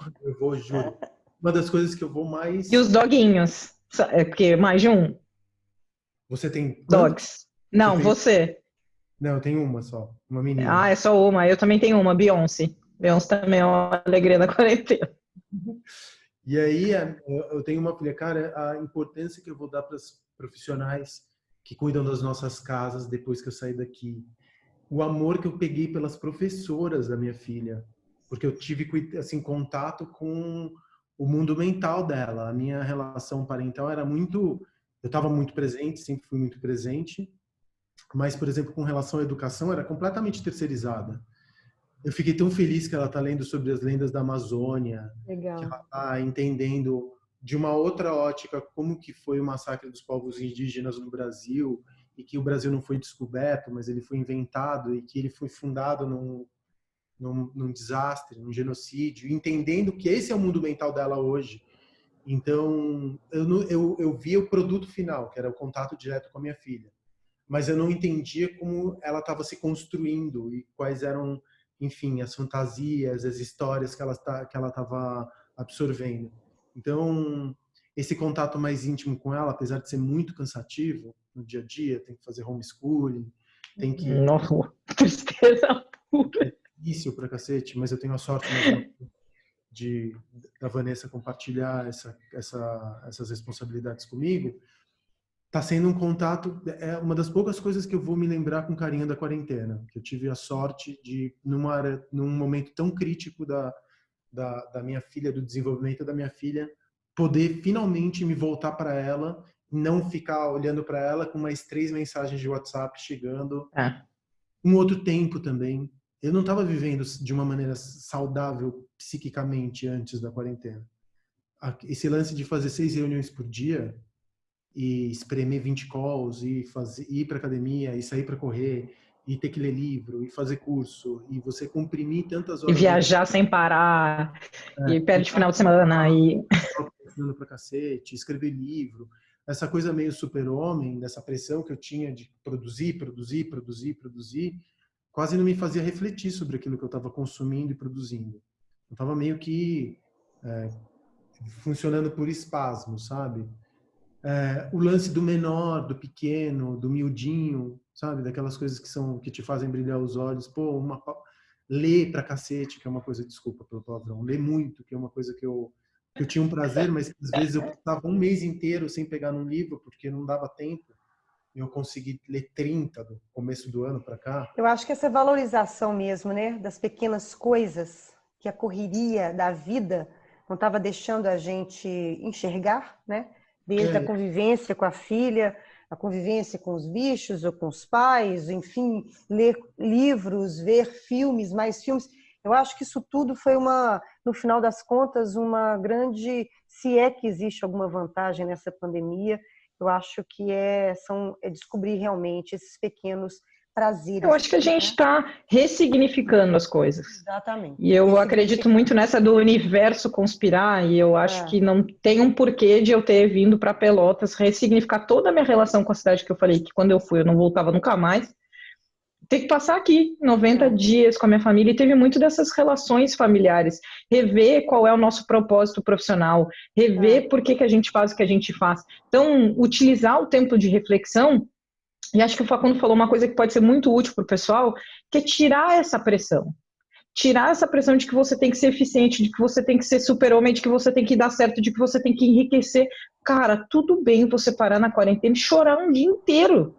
juro, uma das coisas que eu vou
E
mais...
os doguinhos? É porque mais de um?
Você tem quanto?
Dogs.
Você
Não,
tem...
você.
Não, eu tenho uma só, uma menina.
Ah, é só uma. Eu também tenho uma, Beyoncé. Beyoncé também é uma alegria da quarentena.
E aí, eu tenho uma filha, cara, a importância que eu vou dar para os profissionais que cuidam das nossas casas depois que eu sair daqui. O amor que eu peguei pelas professoras da minha filha, porque eu tive assim contato com o mundo mental dela. A minha relação parental era muito, eu estava muito presente, sempre fui muito presente, mas por exemplo, com relação à educação era completamente terceirizada. Eu fiquei tão feliz que ela está lendo sobre as lendas da Amazônia, que
Legal.
ela está entendendo de uma outra ótica como que foi o massacre dos povos indígenas no Brasil, e que o Brasil não foi descoberto, mas ele foi inventado, e que ele foi fundado num desastre, num genocídio, entendendo que esse é o mundo mental dela hoje. Então, eu via o produto final, que era o contato direto com a minha filha, mas eu não entendia como ela estava se construindo e quais eram, enfim, as fantasias, as histórias que ela estava absorvendo. Então, esse contato mais íntimo com ela, apesar de ser muito cansativo no dia a dia, tem que fazer homeschooling, tem que
Nossa, tristeza. loucura.
Difícil pra cacete, mas eu tenho a sorte da Vanessa compartilhar essas responsabilidades comigo. Tá sendo um contato, é uma das poucas coisas que eu vou me lembrar com carinho da quarentena, que eu tive a sorte de, num momento tão crítico da minha filha, do desenvolvimento da minha filha, poder finalmente me voltar para ela, não ficar olhando para ela com mais 3 mensagens de WhatsApp chegando. Um outro tempo também. Eu não estava vivendo de uma maneira saudável psiquicamente antes da quarentena. Esse lance de fazer 6 reuniões por dia e espremer 20 calls e ir para academia e sair para correr e ter que ler livro e fazer curso e você comprimir tantas
E
horas
viajar sem parar, e perde final de semana, e...
Pensando pra cacete, escrever livro, essa coisa meio super-homem, dessa pressão que eu tinha de produzir, quase não me fazia refletir sobre aquilo que eu estava consumindo e produzindo. Eu estava meio que funcionando por espasmo, sabe? O lance do menor, do pequeno, do miudinho, sabe? Daquelas coisas que te fazem brilhar os olhos. Pô, ler pra cacete, que é uma coisa, desculpa pelo palavrão, ler muito, que é uma coisa que eu tinha um prazer, mas às vezes eu estava um mês inteiro sem pegar num livro, porque não dava tempo. Eu consegui ler 30 do começo do ano para cá.
Eu acho que essa valorização mesmo, né, das pequenas coisas que a correria da vida não estava deixando a gente enxergar, né? Desde a convivência com a filha, a convivência com os bichos ou com os pais, enfim, ler livros, ver filmes, mais filmes. Eu acho que isso tudo foi no final das contas, uma grande, se é que existe alguma vantagem nessa pandemia, eu acho que é descobrir realmente esses pequenos prazeres.
Eu acho que a gente está ressignificando as coisas.
Exatamente.
E eu acredito muito nessa do universo conspirar, e eu acho que não tem um porquê de eu ter vindo para Pelotas ressignificar toda a minha relação com a cidade, que eu falei que quando eu fui eu não voltava nunca mais. Tem que passar aqui 90 dias com a minha família, e teve muito dessas relações familiares. Rever qual é o nosso propósito profissional, rever por que a gente faz o que a gente faz. Então, utilizar o tempo de reflexão. E acho que o Facundo falou uma coisa que pode ser muito útil para o pessoal, que é tirar essa pressão. Tirar essa pressão de que você tem que ser eficiente, de que você tem que ser super-homem, de que você tem que dar certo, de que você tem que enriquecer. Cara, tudo bem você parar na quarentena e chorar um dia inteiro.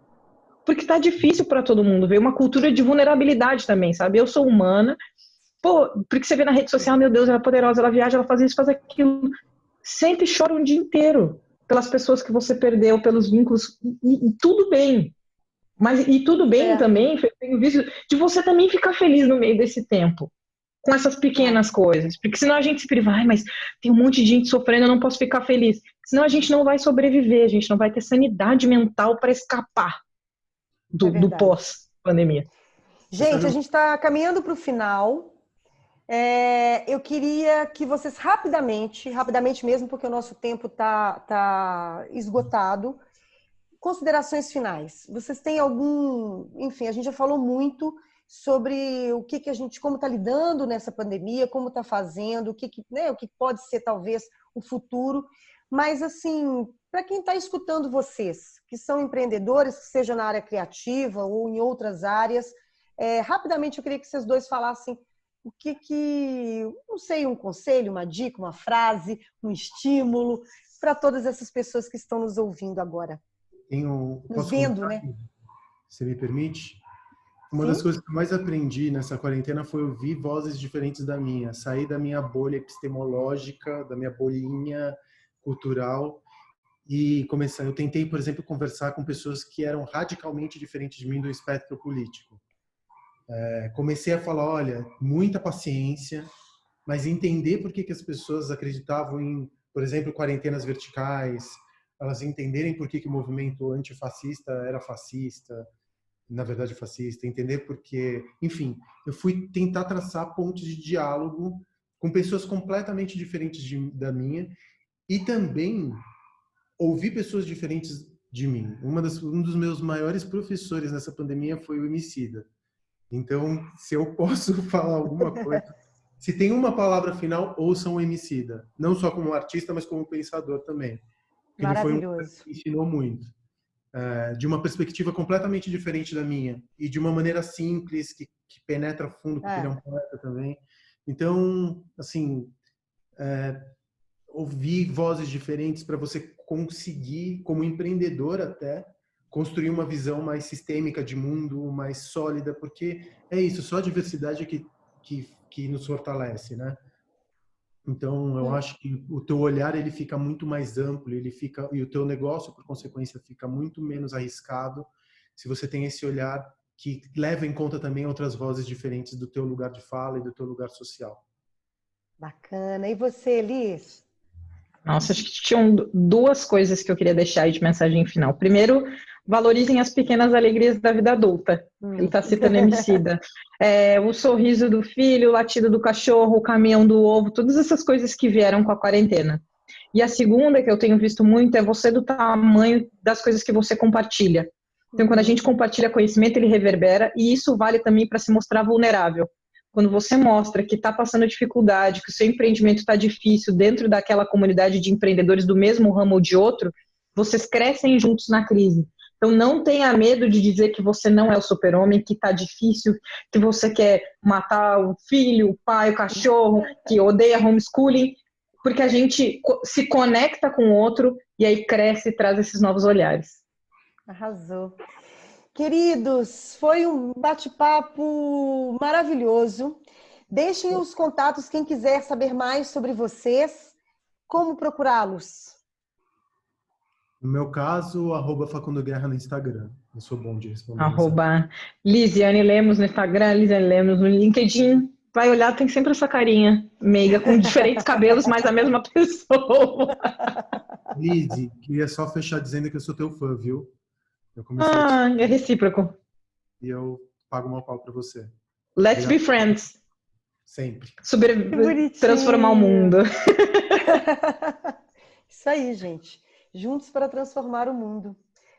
Porque tá difícil para todo mundo. Veio uma cultura de vulnerabilidade também, sabe? Eu sou humana. Pô, porque você vê na rede social, meu Deus, ela é poderosa, ela viaja, ela faz isso, faz aquilo. Sempre chora um dia inteiro pelas pessoas que você perdeu, pelos vínculos. E tudo bem. Mas, e tudo bem também, tenho visto, de você também ficar feliz no meio desse tempo, com essas pequenas coisas, porque senão a gente se priva, mas tem um monte de gente sofrendo, eu não posso ficar feliz, senão a gente não vai sobreviver, a gente não vai ter sanidade mental para escapar do pós-pandemia.
Gente, a gente está caminhando para o final. Eu queria que vocês rapidamente mesmo, porque o nosso tempo tá esgotado, considerações finais. Vocês têm enfim, a gente já falou muito sobre o que a gente, como está lidando nessa pandemia, como está fazendo, o que pode ser talvez o futuro. Mas assim, para quem está escutando vocês, que são empreendedores, que seja na área criativa ou em outras áreas, rapidamente eu queria que vocês dois falassem não sei, um conselho, uma dica, uma frase, um estímulo para todas essas pessoas que estão nos ouvindo agora. Nos vendo, né?
Se me permite? Uma das coisas que eu mais aprendi nessa quarentena foi ouvir vozes diferentes da minha, sair da minha bolha epistemológica, da minha bolinha cultural e começar. Eu tentei, por exemplo, conversar com pessoas que eram radicalmente diferentes de mim do espectro político. Comecei a falar, olha, muita paciência, mas entender por que as pessoas acreditavam em, por exemplo, quarentenas verticais, elas entenderem por que o movimento antifascista era fascista, na verdade fascista, entender porque, enfim, eu fui tentar traçar pontos de diálogo com pessoas completamente diferentes da minha e também ouvir pessoas diferentes de mim. Um dos meus maiores professores nessa pandemia foi o Emicida. Então, se eu posso falar alguma coisa, se tem uma palavra final, ouçam o Emicida, não só como artista, mas como pensador também. Ele foi um que me ensinou muito. de uma perspectiva completamente diferente da minha e de uma maneira simples, que penetra fundo, porque ele é um poeta também. Então, assim, ouvir vozes diferentes para você conseguir, como empreendedor até, construir uma visão mais sistêmica de mundo, mais sólida, porque é isso, só a diversidade é que nos fortalece, né? Então, eu acho que o teu olhar ele fica muito mais amplo, e o teu negócio, por consequência, fica muito menos arriscado se você tem esse olhar que leva em conta também outras vozes diferentes do teu lugar de fala e do teu lugar social.
Bacana. E você, Elis?
Nossa, acho que tinham duas coisas que eu queria deixar aí de mensagem final. Primeiro, valorizem as pequenas alegrias da vida adulta. Ele está citando Emicida. O sorriso do filho, o latido do cachorro, o caminhão do ovo, todas essas coisas que vieram com a quarentena. E a segunda, que eu tenho visto muito, é você do tamanho das coisas que você compartilha. Então, quando a gente compartilha conhecimento, ele reverbera, e isso vale também para se mostrar vulnerável. Quando você mostra que está passando dificuldade, que o seu empreendimento está difícil dentro daquela comunidade de empreendedores do mesmo ramo ou de outro, vocês crescem juntos na crise. Então, não tenha medo de dizer que você não é o super-homem, que está difícil, que você quer matar o filho, o pai, o cachorro, que odeia homeschooling, porque a gente se conecta com o outro e aí cresce e traz esses novos olhares.
Arrasou. Queridos, foi um bate-papo maravilhoso. Deixem os contatos, quem quiser saber mais sobre vocês, como procurá-los.
No meu caso, @Facundo Guerra no Instagram. Eu sou bom de responder.
@Lisiane Lemos no Instagram, Lisiane Lemos no LinkedIn. Vai olhar, tem sempre essa carinha meiga, com diferentes cabelos, mas a mesma pessoa.
Lizzy, queria só fechar dizendo que eu sou teu fã, viu? Eu comecei a te...
É recíproco.
E eu pago uma pau pra você.
Let's
Obrigado.
be friends.
Sempre.
Transformar o mundo.
Isso aí, gente. Juntos para transformar o mundo.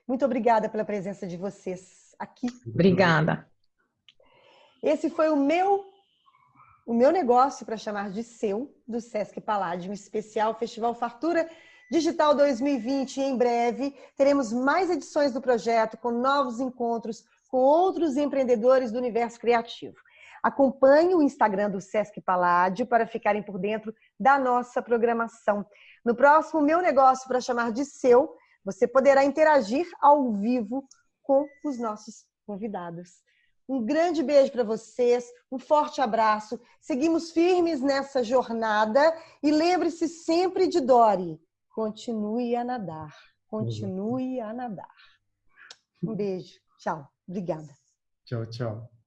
Muito obrigada pela presença de vocês aqui.
Obrigada.
Esse foi o meu negócio, para chamar de seu, do Sesc Palladium especial Festival Fartura Digital 2020. E em breve teremos mais edições do projeto com novos encontros com outros empreendedores do universo criativo. Acompanhe o Instagram do Sesc Palladium para ficarem por dentro da nossa programação. No próximo Meu Negócio, para chamar de seu, você poderá interagir ao vivo com os nossos convidados. Um grande beijo para vocês, um forte abraço. Seguimos firmes nessa jornada e lembre-se sempre de Dory. Continue a nadar. Continue a nadar. Um beijo. Tchau. Obrigada.
Tchau, tchau.